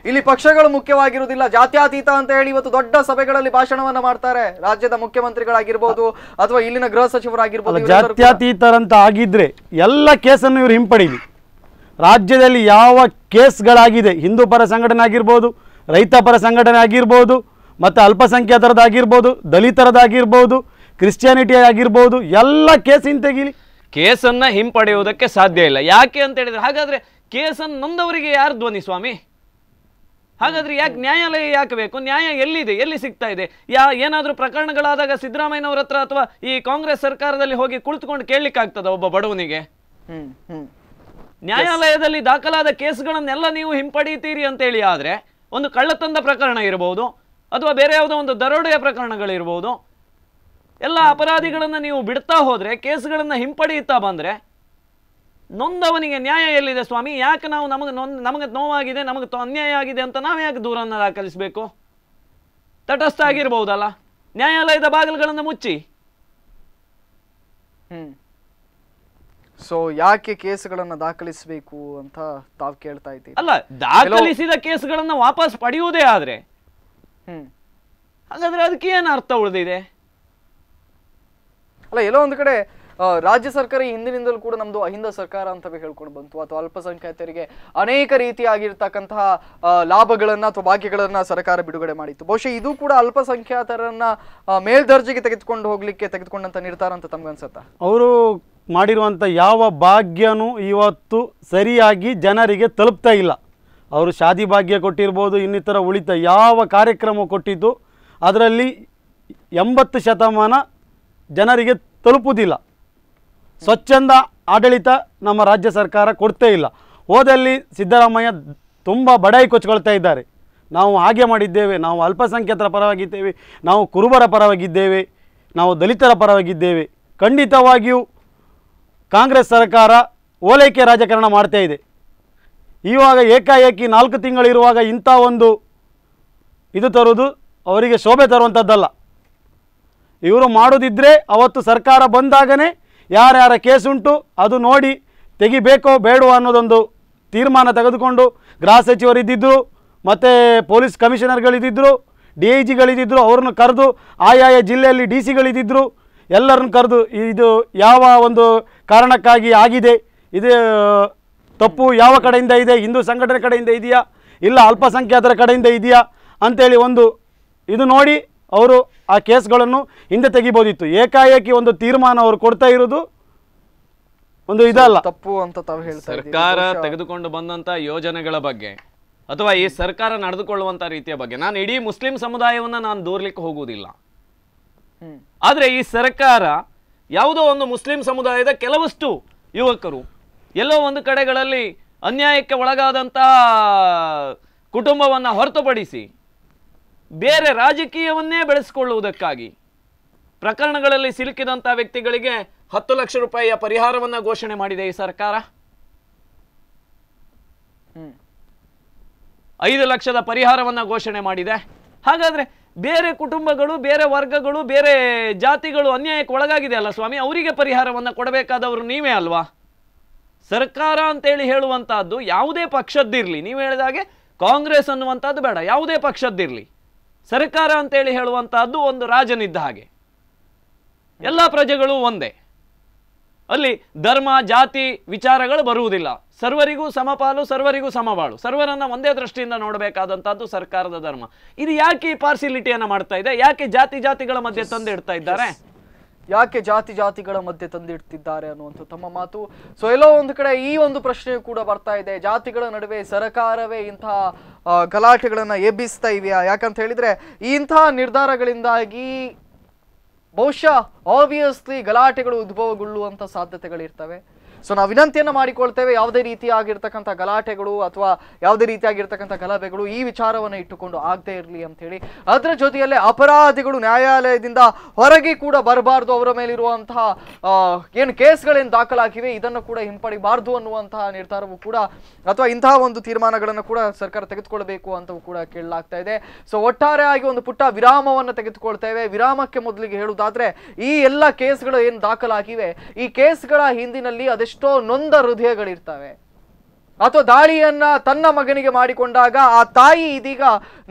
ಇಲ್ಲಿ ಪಕ್ಷಗಳು ಮುಖ್ಯವಾಗಿರುವುದಿಲ್ಲ, ಜಾತ್ಯತೀತ ಅಂತ ಹೇಳಿ ಇವತ್ತು ದೊಡ್ಡ ಸಭೆಗಳಲ್ಲಿ ಭಾಷಣವನ್ನ ಮಾಡ್ತಾರೆ ರಾಜ್ಯದ ಮುಖ್ಯಮಂತ್ರಿಗಳಾಗಿರ್ಬೋದು ಅಥವಾ ಇಲ್ಲಿನ ಗೃಹ ಸಚಿವರಾಗಿರ್ಬೋದು. ಜಾತ್ಯತೀತರಂತ ಆಗಿದ್ರೆ ಎಲ್ಲ ಕೇಸನ್ನು ಇವರು ಹಿಂಪಡೀಲಿ. ರಾಜ್ಯದಲ್ಲಿ ಯಾವ ಕೇಸ್ಗಳಾಗಿದೆ, ಹಿಂದೂ ಪರ ಸಂಘಟನೆ ಆಗಿರ್ಬೋದು, ರೈತ ಪರ ಸಂಘಟನೆ ಆಗಿರ್ಬೋದು, ಮತ್ತು ಅಲ್ಪಸಂಖ್ಯಾತರದಾಗಿರ್ಬೋದು, ದಲಿತರದಾಗಿರ್ಬೋದು, ಕ್ರಿಶ್ಚಿಯಾನಿಟಿ ಆಗಿರ್ಬೋದು, ಎಲ್ಲ ಕೇಸ್ ಹಿಂತೆಗಿಲಿ. ಕೇಸನ್ನ ಹಿಂಪಡೆಯುವುದಕ್ಕೆ ಸಾಧ್ಯ ಇಲ್ಲ. ಯಾಕೆ ಅಂತ ಹೇಳಿದ್ರೆ, ಹಾಗಾದ್ರೆ ಕೇಸನ್ನು ನೊಂದವರಿಗೆ ಯಾರು ಧ್ವನಿ ಸ್ವಾಮಿ? ಹಾಗಾದ್ರೆ ಯಾಕೆ ನ್ಯಾಯಾಲಯ ಯಾಕೆ ಬೇಕು? ನ್ಯಾಯ ಎಲ್ಲಿದೆ, ಎಲ್ಲಿ ಸಿಗ್ತಾ ಇದೆ? ಏನಾದ್ರೂ ಪ್ರಕರಣಗಳಾದಾಗ ಸಿದ್ದರಾಮಯ್ಯನವ್ರ ಹತ್ರ ಅಥವಾ ಈ ಕಾಂಗ್ರೆಸ್ ಸರ್ಕಾರದಲ್ಲಿ ಹೋಗಿ ಕುಳಿತುಕೊಂಡು ಕೇಳಲಿಕ್ಕಾಗ್ತದ ಒಬ್ಬ ಬಡವನಿಗೆ? ನ್ಯಾಯಾಲಯದಲ್ಲಿ ದಾಖಲಾದ ಕೇಸ್ಗಳನ್ನೆಲ್ಲ ನೀವು ಹಿಂಪಡೀತೀರಿ ಅಂತೇಳಿ ಆದ್ರೆ, ಒಂದು ಕಳ್ಳತನದ ಪ್ರಕರಣ ಇರಬಹುದು ಅಥವಾ ಬೇರೆ ಯಾವುದೋ ಒಂದು ದರೋಡೆಯ ಪ್ರಕರಣಗಳಿರ್ಬೋದು, ಎಲ್ಲ ಅಪರಾಧಿಗಳನ್ನ ನೀವು ಬಿಡ್ತಾ ಹೋದ್ರೆ, ಕೇಸ್ಗಳನ್ನ ಹಿಂಪಡೆಯುತ್ತಾ ಬಂದ್ರೆ, ನೊಂದವನಿಗೆ ನ್ಯಾಯ ಎಲ್ಲಿದೆ ಸ್ವಾಮಿ? ಯಾಕೆ ನಾವು ನಮಗೆ ನೋವಾಗಿದೆ, ನಮಗೆ ಅನ್ಯಾಯ ಆಗಿದೆ ಅಂತ ನಾವು ಯಾಕೆ ದೂರನ್ನು ದಾಖಲಿಸಬೇಕು? ತಟಸ್ಥ ಆಗಿರ್ಬಹುದಲ್ಲ, ನ್ಯಾಯಾಲಯದ ಬಾಗಿಲುಗಳನ್ನು ಮುಚ್ಚಿ. ಸೊ ಯಾಕೆ ಕೇಸ್ಗಳನ್ನ ದಾಖಲಿಸಬೇಕು ಅಂತ ತಾವು ಕೇಳ್ತಾ ಇದ್ದೀವಿ. ಅಲ್ಲ, ದಾಖಲಿಸಿದ ಕೇಸ್ಗಳನ್ನ ವಾಪಸ್ ಪಡೆಯುವುದೇ ಆದ್ರೆ ಹಾಗಾದ್ರೆ ಅದಕ್ಕೆ ಏನು ಅರ್ಥ ಉಳಿದಿದೆ? ಅಲ್ಲ, ಎಲ್ಲೋ ಒಂದು ಕಡೆ ರಾಜ್ಯ ಸರ್ಕಾರ ಹಿಂದಿನಿಂದಲೂ ಕೂಡ ನಮ್ದು ಅಹಿಂದ ಸರ್ಕಾರ ಅಂತವೇ ಹೇಳ್ಕೊಂಡು ಬಂತು, ಅಥವಾ ಅಲ್ಪಸಂಖ್ಯಾತರಿಗೆ ಅನೇಕ ರೀತಿಯಾಗಿರ್ತಕ್ಕಂತಹ ಲಾಭಗಳನ್ನ ಅಥವಾ ಭಾಗ್ಯಗಳನ್ನ ಸರ್ಕಾರ ಬಿಡುಗಡೆ ಮಾಡಿತ್ತು. ಬಹುಶಃ ಇದು ಕೂಡ ಅಲ್ಪಸಂಖ್ಯಾತರನ್ನ ಮೇಲ್ದರ್ಜೆಗೆ ತೆಗೆದುಕೊಂಡು ಹೋಗ್ಲಿಕ್ಕೆ ತೆಗೆದುಕೊಂಡಂತ ನಿರ್ಧಾರ ಅಂತ ತಮ್ಗನ್ಸತ್ತ? ಅವರು ಮಾಡಿರುವಂಥ ಯಾವ ಭಾಗ್ಯನೂ ಇವತ್ತು ಸರಿಯಾಗಿ ಜನರಿಗೆ ತಲುಪ್ತಾ ಇಲ್ಲ. ಅವರು ಶಾದಿ ಭಾಗ್ಯ ಕೊಟ್ಟಿರ್ಬೋದು, ಇನ್ನಿತರ ಉಳಿತ ಯಾವ ಕಾರ್ಯಕ್ರಮ ಕೊಟ್ಟಿದ್ದು ಅದರಲ್ಲಿ 80% ಜನರಿಗೆ ತಲುಪುವುದಿಲ್ಲ. ಸ್ವಚ್ಛಂದ ಆಡಳಿತ ನಮ್ಮ ರಾಜ್ಯ ಸರ್ಕಾರ ಕೊಡ್ತೇ ಇಲ್ಲ. ಹೋದಲ್ಲಿ ಸಿದ್ದರಾಮಯ್ಯ ತುಂಬ ಬಡಾಯಿ ಕೊಚ್ಕೊಳ್ತಾ ಇದ್ದಾರೆ. ನಾವು ಹಾಗೆ ಮಾಡಿದ್ದೇವೆ, ನಾವು ಅಲ್ಪಸಂಖ್ಯಾತರ ಪರವಾಗಿದ್ದೇವೆ, ನಾವು ಕುರುಬರ ಪರವಾಗಿದ್ದೇವೆ, ನಾವು ದಲಿತರ ಪರವಾಗಿದ್ದೇವೆ. ಖಂಡಿತವಾಗಿಯೂ ಕಾಂಗ್ರೆಸ್ ಸರ್ಕಾರ ಓಲೈಕೆ ರಾಜಕಾರಣ ಮಾಡ್ತಾ ಇದೆ. ಇವಾಗ ಏಕಾಏಕಿ 4 ತಿಂಗಳಿರುವಾಗ ಇಂಥ ಒಂದು ಇದು ತರುವುದು ಅವರಿಗೆ ಶೋಭೆ ತರುವಂಥದ್ದಲ್ಲ. ಇವರು ಮಾಡೋದಿದ್ದರೆ ಅವತ್ತು ಸರ್ಕಾರ ಬಂದಾಗನೇ ಯಾರ್ಯಾರ ಕೇಸುಂಟು ಅದು ನೋಡಿ ತೆಗಿಬೇಕೋ ಬೇಡೋ ಅನ್ನೋದೊಂದು ತೀರ್ಮಾನ ತೆಗೆದುಕೊಂಡು ಗೃಹ ಸಚಿವರಿದ್ದಿದ್ದರು, ಮತ್ತು ಪೊಲೀಸ್ ಕಮಿಷನರ್ಗಳಿದ್ದಿದ್ದರು, DIGಗಳಿದ್ದಿದ್ದರು, ಅವ್ರನ್ನ ಕರೆದು ಆಯಾಯ ಜಿಲ್ಲೆಯಲ್ಲಿ DC ಗಳಿದ್ದಿದ್ದರು, ಎಲ್ಲರನ್ನು ಕರೆದು ಇದು ಯಾವ ಒಂದು ಕಾರಣಕ್ಕಾಗಿ ಆಗಿದೆ, ಇದು ತಪ್ಪು ಯಾವ ಕಡೆಯಿಂದ ಇದೆ, ಹಿಂದೂ ಸಂಘಟನೆ ಕಡೆಯಿಂದ ಇದೆಯಾ ಇಲ್ಲ ಅಲ್ಪಸಂಖ್ಯಾತರ ಕಡೆಯಿಂದ ಇದೆಯಾ ಅಂತೇಳಿ ಒಂದು ಇದು ನೋಡಿ ಅವರು ಆ ಕೇಸ್ಗಳನ್ನು ಹಿಂದೆ ತೆಗಿಬೋದಿತ್ತು. ಏಕಾಏಕಿ ಒಂದು ತೀರ್ಮಾನ ಅವರು ಕೊಡ್ತಾ ಇರೋದು ಒಂದು ಇದಲ್ಲ, ತಪ್ಪು ಅಂತ ತಾವು ಹೇಳ್ತಾ ಇದ್ದೀರಿ. ಸರ್ಕಾರ ತೆಗೆದುಕೊಂಡು ಬಂದಂತ ಯೋಜನೆಗಳ ಬಗ್ಗೆ ಅಥವಾ ಈ ಸರ್ಕಾರ ನಡೆದುಕೊಳ್ಳುವಂತ ರೀತಿಯ ಬಗ್ಗೆ ನಾನು ಇಡೀ ಮುಸ್ಲಿಂ ಸಮುದಾಯವನ್ನ ನಾನು ದೂರ್ಲಿಕ್ಕೆ ಹೋಗುವುದಿಲ್ಲ. ಆದ್ರೆ ಈ ಸರ್ಕಾರ ಯಾವುದೋ ಒಂದು ಮುಸ್ಲಿಂ ಸಮುದಾಯದ ಕೆಲವಷ್ಟು ಯುವಕರು ಎಲ್ಲೋ ಒಂದು ಕಡೆಗಳಲ್ಲಿ ಅನ್ಯಾಯಕ್ಕೆ ಒಳಗಾದಂತಹ ಕುಟುಂಬವನ್ನ ಹೊರತುಪಡಿಸಿ ಬೇರೆ ರಾಜಕೀಯವನ್ನೇ ಬೆಳೆಸಿಕೊಳ್ಳುವುದಕ್ಕಾಗಿ ಪ್ರಕರಣಗಳಲ್ಲಿ ಸಿಲುಕಿದಂತಹ ವ್ಯಕ್ತಿಗಳಿಗೆ 10 ಲಕ್ಷ ರೂಪಾಯಿಯ ಪರಿಹಾರವನ್ನ ಘೋಷಣೆ ಮಾಡಿದೆ ಈ ಸರ್ಕಾರ. 5 ಲಕ್ಷದ ಪರಿಹಾರವನ್ನ ಘೋಷಣೆ ಮಾಡಿದೆ. ಹಾಗಾದ್ರೆ ಬೇರೆ ಕುಟುಂಬಗಳು, ಬೇರೆ ವರ್ಗಗಳು, ಬೇರೆ ಜಾತಿಗಳು ಅನ್ಯಾಯಕ್ಕೆ ಒಳಗಾಗಿದೆ ಅಲ್ಲ ಸ್ವಾಮಿ, ಅವರಿಗೆ ಪರಿಹಾರವನ್ನ ಕೊಡಬೇಕಾದವರು ನೀವೇ ಅಲ್ವಾ? ಸರ್ಕಾರ ಅಂತೇಳಿ ಹೇಳುವಂತಹದ್ದು ಯಾವುದೇ ಪಕ್ಷದ್ದಿರ್ಲಿ, ನೀವು ಹೇಳಿದಾಗೆ ಕಾಂಗ್ರೆಸ್ ಅನ್ನುವಂಥದ್ದು ಬೇಡ, ಯಾವುದೇ ಪಕ್ಷದ್ದಿರ್ಲಿ, ಸರ್ಕಾರ ಅಂತೇಳಿ ಹೇಳುವಂತಹದ್ದು ಒಂದು ರಾಜನಿದ್ದ ಹಾಗೆ. ಎಲ್ಲ ಪ್ರಜೆಗಳು ಒಂದೇ, ಅಲ್ಲಿ ಧರ್ಮ ಜಾತಿ ವಿಚಾರಗಳು ಬರುವುದಿಲ್ಲ. ಸರ್ವರಿಗೂ ಸಮಪಾಲು, ಸರ್ವರಿಗೂ ಸಮಬಾಳು, ಸರ್ವರನ್ನ ಒಂದೇ ದೃಷ್ಟಿಯಿಂದ ನೋಡಬೇಕಾದಂತಹದ್ದು ಸರ್ಕಾರದ ಧರ್ಮ. ಇದು ಯಾಕೆ ಈ ಪಾರ್ಸಿಲಿಟಿಯನ್ನ ಮಾಡ್ತಾ ಇದೆ? ಯಾಕೆ ಜಾತಿಗಳ ಮಧ್ಯೆ ತಂದಿಡ್ತಾ ಇದ್ದಾರೆ? ಯಾಕೆ ಜಾತಿಗಳ ಮಧ್ಯೆ ತಂದಿಡ್ತಿದ್ದಾರೆ ಅನ್ನುವಂಥ ತಮ್ಮ ಮಾತು. ಸೊ ಎಲ್ಲೋ ಒಂದು ಕಡೆ ಈ ಒಂದು ಪ್ರಶ್ನೆ ಕೂಡ ಬರ್ತಾ ಇದೆ, ಜಾತಿಗಳ ನಡುವೆ ಸರ್ಕಾರವೇ ಇಂತಹ ಗಲಾಟೆಗಳನ್ನ ಎಬ್ಬಿಸ್ತಾ ಇದೆಯಾ? ಯಾಕಂತ ಹೇಳಿದ್ರೆ ಇಂತಹ ನಿರ್ಧಾರಗಳಿಂದಾಗಿ ಬಹುಶಃ ಆಬ್ವಿಯಸ್ಲಿ ಗಲಾಟೆಗಳು ಉದ್ಭವಗೊಳ್ಳುವಂತ ಸಾಧ್ಯತೆಗಳಿರ್ತವೆ. ಸೊ ನಾವು ವಿನಂತಿಯನ್ನ ಮಾಡಿಕೊಳ್ತೇವೆ, ಯಾವುದೇ ರೀತಿಯಾಗಿರ್ತಕ್ಕಂಥ ಗಲಾಟೆಗಳು ಅಥವಾ ಯಾವುದೇ ರೀತಿಯಾಗಿರ್ತಕ್ಕಂಥ ಗಲಭೆಗಳು ಈ ವಿಚಾರವನ್ನು ಇಟ್ಟುಕೊಂಡು ಆಗದೆ ಇರಲಿ ಅಂತ ಹೇಳಿ. ಅದರ ಜೊತೆಯಲ್ಲೇ ಅಪರಾಧಿಗಳು ನ್ಯಾಯಾಲಯದಿಂದ ಹೊರಗೆ ಕೂಡ ಬರಬಾರ್ದು, ಅವರ ಮೇಲಿರುವಂತಹ ಏನು ಕೇಸ್ಗಳೇನು ದಾಖಲಾಗಿವೆ ಇದನ್ನು ಕೂಡ ಹಿಂಪಡಿಬಾರ್ದು ಅನ್ನುವಂತಹ ನಿರ್ಧಾರವೂ ಕೂಡ ಅಥವಾ ಇಂತಹ ಒಂದು ತೀರ್ಮಾನಗಳನ್ನು ಕೂಡ ಸರ್ಕಾರ ತೆಗೆದುಕೊಳ್ಬೇಕು ಅಂತವೂ ಕೂಡ ಕೇಳಲಾಗ್ತಾ ಇದೆ. ಸೊ ಒಟ್ಟಾರೆಯಾಗಿ ಒಂದು ಪುಟ್ಟ ವಿರಾಮವನ್ನು ತೆಗೆದುಕೊಳ್ತೇವೆ. ವಿರಾಮಕ್ಕೆ ಮೊದಲಿಗೆ ಹೇಳುವುದಾದ್ರೆ, ಈ ಎಲ್ಲ ಕೇಸ್ಗಳು ಏನು ದಾಖಲಾಗಿವೆ, ಈ ಕೇಸ್ಗಳ ಹಿಂದಿನಲ್ಲಿ ಅದೆಷ್ಟೋ ನೊಂದ ಹೃದಯಗಳಿರ್ತವೆ. ಅಥವಾ ದಾಳಿಯನ್ನ ತನ್ನ ಮಗನಿಗೆ ಮಾಡಿಕೊಂಡಾಗ ಆ ತಾಯಿ ಇದೀಗ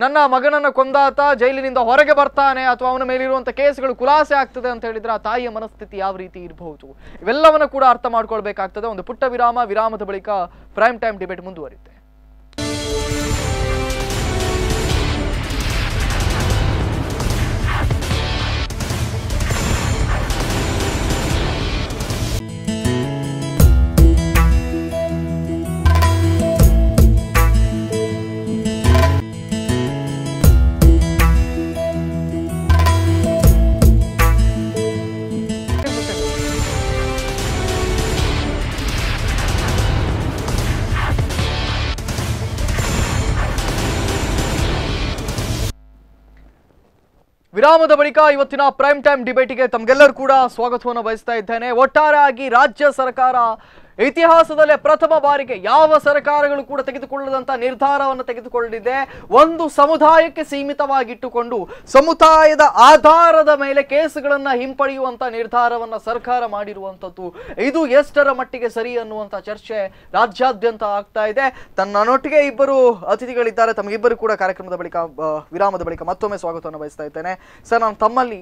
ನನ್ನ ಮಗನನ್ನ ಕೊಂದಾತ ಜೈಲಿನಿಂದ ಹೊರಗೆ ಬರ್ತಾನೆ ಅಥವಾ ಅವನ ಮೇಲಿರುವಂತ ಕೇಸ್ಗಳು ಖುಲಾಸೆ ಆಗ್ತದೆ ಅಂತ ಹೇಳಿದ್ರೆ ಆ ತಾಯಿಯ ಮನಸ್ಥಿತಿ ಯಾವ ರೀತಿ ಇರಬಹುದು, ಇವೆಲ್ಲವನ್ನ ಕೂಡ ಅರ್ಥ ಮಾಡ್ಕೊಳ್ಬೇಕಾಗ್ತದೆ. ಒಂದು ಪುಟ್ಟ ವಿರಾಮದ ಬಳಿಕ ಪ್ರೈಮ್ ಟೈಮ್ ಡಿಬೇಟ್ ಮುಂದುವರಿಯುತ್ತೆ. ವಿರಾಮದ ಬಳಿಕ ಇವತ್ತಿನ ಪ್ರೈಮ್ ಟೈಮ್ ಡಿಬೇಟಿಗೆ ತಮಗೆಲ್ಲರೂ ಕೂಡ ಸ್ವಾಗತವನ್ನು ಬಯಸ್ತಾ ಇದ್ದೇನೆ. ಒಟ್ಟಾರೆಯಾಗಿ ರಾಜ್ಯ ಸರ್ಕಾರ ಇತಿಹಾಸದಲ್ಲೇ ಪ್ರಥಮ ಬಾರಿಗೆ ಯಾವ ಸರ್ಕಾರಗಳು ಕೂಡ ತೆಗೆದುಕೊಳ್ಳದಂತ ನಿರ್ಧಾರವನ್ನು ತೆಗೆದುಕೊಂಡಿದೆ. ಒಂದು ಸಮುದಾಯಕ್ಕೆ ಸೀಮಿತವಾಗಿಟ್ಟುಕೊಂಡು ಸಮುದಾಯದ ಆಧಾರದ ಮೇಲೆ ಕೇಸುಗಳನ್ನ ಹಿಂಪಡೆಯುವಂತ ನಿರ್ಧಾರವನ್ನ ಸರ್ಕಾರ ಮಾಡಿರುವಂತದ್ದು ಇದು ಎಷ್ಟರ ಮಟ್ಟಿಗೆ ಸರಿ ಅನ್ನುವಂತ ಚರ್ಚೆ ರಾಜ್ಯಾದ್ಯಂತ ಆಗ್ತಾ ಇದೆ. ತನ್ನೊಟ್ಟಿಗೆ ಇಬ್ಬರು ಅತಿಥಿಗಳಿದ್ದಾರೆ. ತಮಗಿಬ್ಬರು ಕೂಡ ಕಾರ್ಯಕ್ರಮದ ಬಳಿಕ ವಿರಾಮದ ಬಳಿಕ ಮತ್ತೊಮ್ಮೆ ಸ್ವಾಗತವನ್ನು ಬಯಸ್ತಾ ಇದ್ದೇನೆ. ಸರ್, ನಾನು ತಮ್ಮಲ್ಲಿ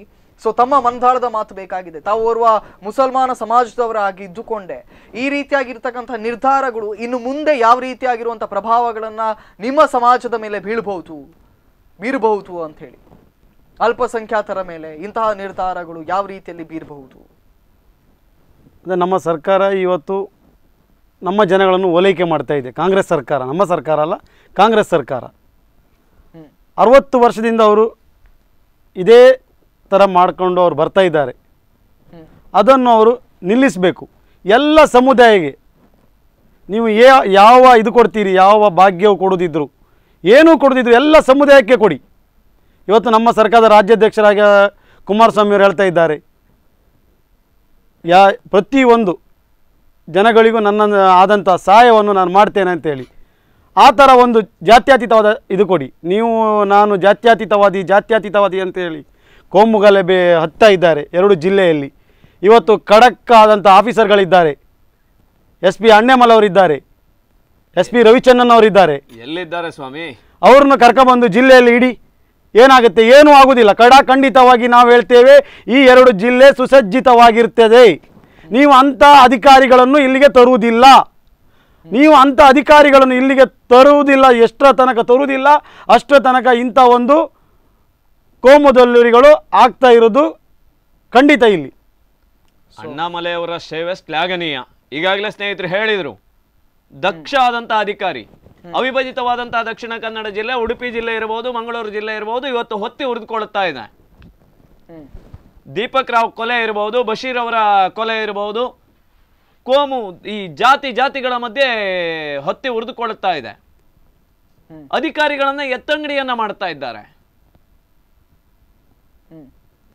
ತಮ್ಮ ಮನದಾಳದ ಮಾತು ಬೇಕಾಗಿದೆ. ತಾವು ಓರ್ವ ಮುಸಲ್ಮಾನ ಸಮಾಜದವರಾಗಿ ಇದ್ದುಕೊಂಡೆ ಈ ರೀತಿಯಾಗಿರ್ತಕ್ಕಂಥ ನಿರ್ಧಾರಗಳು ಇನ್ನು ಮುಂದೆ ಯಾವ ರೀತಿಯಾಗಿರುವಂಥ ಪ್ರಭಾವಗಳನ್ನ ನಿಮ್ಮ ಸಮಾಜದ ಮೇಲೆ ಬೀರಬಹುದು ಅಂತ ಹೇಳಿ, ಅಲ್ಪಸಂಖ್ಯಾತರ ಮೇಲೆ ಇಂತಹ ನಿರ್ಧಾರಗಳು ಯಾವ ರೀತಿಯಲ್ಲಿ ಬೀರಬಹುದು? ನಮ್ಮ ಸರ್ಕಾರ ಇವತ್ತು ನಮ್ಮ ಜನಗಳನ್ನು ಓಲೈಕೆ ಮಾಡ್ತಾ ಇದೆ. ಕಾಂಗ್ರೆಸ್ ಸರ್ಕಾರ, ನಮ್ಮ ಸರ್ಕಾರ ಅಲ್ಲ, ಕಾಂಗ್ರೆಸ್ ಸರ್ಕಾರ 60 ವರ್ಷದಿಂದ ಅವರು ಇದೇ ಥರ ಮಾಡಿಕೊಂಡು ಅವ್ರು ಬರ್ತಾ ಇದ್ದಾರೆ. ಅದನ್ನು ಅವರು ನಿಲ್ಲಿಸಬೇಕು. ಎಲ್ಲ ಸಮುದಾಯಕ್ಕೆ ನೀವು ಯಾವ ಇದು ಕೊಡ್ತೀರಿ, ಯಾವ ಭಾಗ್ಯವು ಕೊಡೋದಿದ್ರು, ಏನೂ ಕೊಡೋದಿದ್ರು ಎಲ್ಲ ಸಮುದಾಯಕ್ಕೆ ಕೊಡಿ. ಇವತ್ತು ನಮ್ಮ ಸರ್ಕಾರದ ರಾಜ್ಯಾಧ್ಯಕ್ಷರಾಗಿ ಕುಮಾರಸ್ವಾಮಿ ಅವರು ಹೇಳ್ತಾ ಇದ್ದಾರೆ, ಪ್ರತಿಯೊಂದು ಜನಗಳಿಗೂ ನನ್ನ ಆದಂಥ ಸಹಾಯವನ್ನು ನಾನು ಮಾಡ್ತೇನೆ ಅಂತೇಳಿ. ಆ ಥರ ಒಂದು ಜಾತ್ಯತೀತವಾದ ಇದು ಕೊಡಿ. ನಾನು ಜಾತ್ಯತೀತವಾದಿ ಅಂತೇಳಿ ಕೋಮು ಗಲಭೆ ಹತ್ತಾ ಇದ್ದಾರೆ 2 ಜಿಲ್ಲೆಯಲ್ಲಿ. ಇವತ್ತು ಖಡಕ್ ಆದಂಥ ಆಫೀಸರ್ಗಳಿದ್ದಾರೆ. SP ಅಣ್ಣೆಮಲ್ ಅವರಿದ್ದಾರೆ, SP ರವಿಚಂದ್ರನ್ ಅವರಿದ್ದಾರೆ. ಎಲ್ಲಿದ್ದಾರೆ ಸ್ವಾಮಿ? ಅವ್ರನ್ನ ಕರ್ಕೊಂಬಂದು ಜಿಲ್ಲೆಯಲ್ಲಿ ಇಡಿ. ಏನಾಗುತ್ತೆ? ಏನೂ ಆಗುವುದಿಲ್ಲ. ಖಂಡಿತವಾಗಿ ನಾವು ಹೇಳ್ತೇವೆ, ಈ 2 ಜಿಲ್ಲೆ ಸುಸಜ್ಜಿತವಾಗಿರ್ತದೆ. ನೀವು ಅಂಥ ಅಧಿಕಾರಿಗಳನ್ನು ಇಲ್ಲಿಗೆ ತರುವುದಿಲ್ಲ. ಎಷ್ಟರ ತನಕ ತರುವುದಿಲ್ಲ ಅಷ್ಟರ ತನಕ ಇಂಥ ಒಂದು ಕೋಮುದಲ್ಲೂರಿಗಳು ಆಗ್ತಾ ಇರೋದು ಖಂಡಿತ. ಇಲ್ಲಿ ಅಣ್ಣಾಮಲೈ ಅವರ ಸೇವೆ ಶ್ಲಾಘನೀಯ. ಈಗಾಗಲೇ ಸ್ನೇಹಿತರು ಹೇಳಿದರು, ದಕ್ಷ ಆದಂತಹ ಅಧಿಕಾರಿ, ಅವಿಭಜಿತವಾದಂತಹ ದಕ್ಷಿಣ ಕನ್ನಡ ಜಿಲ್ಲೆ, ಉಡುಪಿ ಜಿಲ್ಲೆ ಇರಬಹುದು, ಮಂಗಳೂರು ಜಿಲ್ಲೆ ಇರಬಹುದು, ಇವತ್ತು ಹೊತ್ತಿ ಉರಿದುಕೊಳ್ಳುತ್ತಾ ಇದೆ. ದೀಪಕ್ ರಾವ್ ಕೊಲೆ ಇರಬಹುದು, ಬಶೀರ್ ಅವರ ಕೊಲೆ ಇರಬಹುದು, ಕೋಮು ಈ ಜಾತಿಗಳ ಮಧ್ಯೆ ಹೊತ್ತಿ ಉರಿದುಕೊಳ್ಳುತ್ತಾ ಇದೆ. ಅಧಿಕಾರಿಗಳನ್ನ ಎತ್ತಂಗಡಿಯನ್ನ ಮಾಡ್ತಾ ಇದ್ದಾರೆ.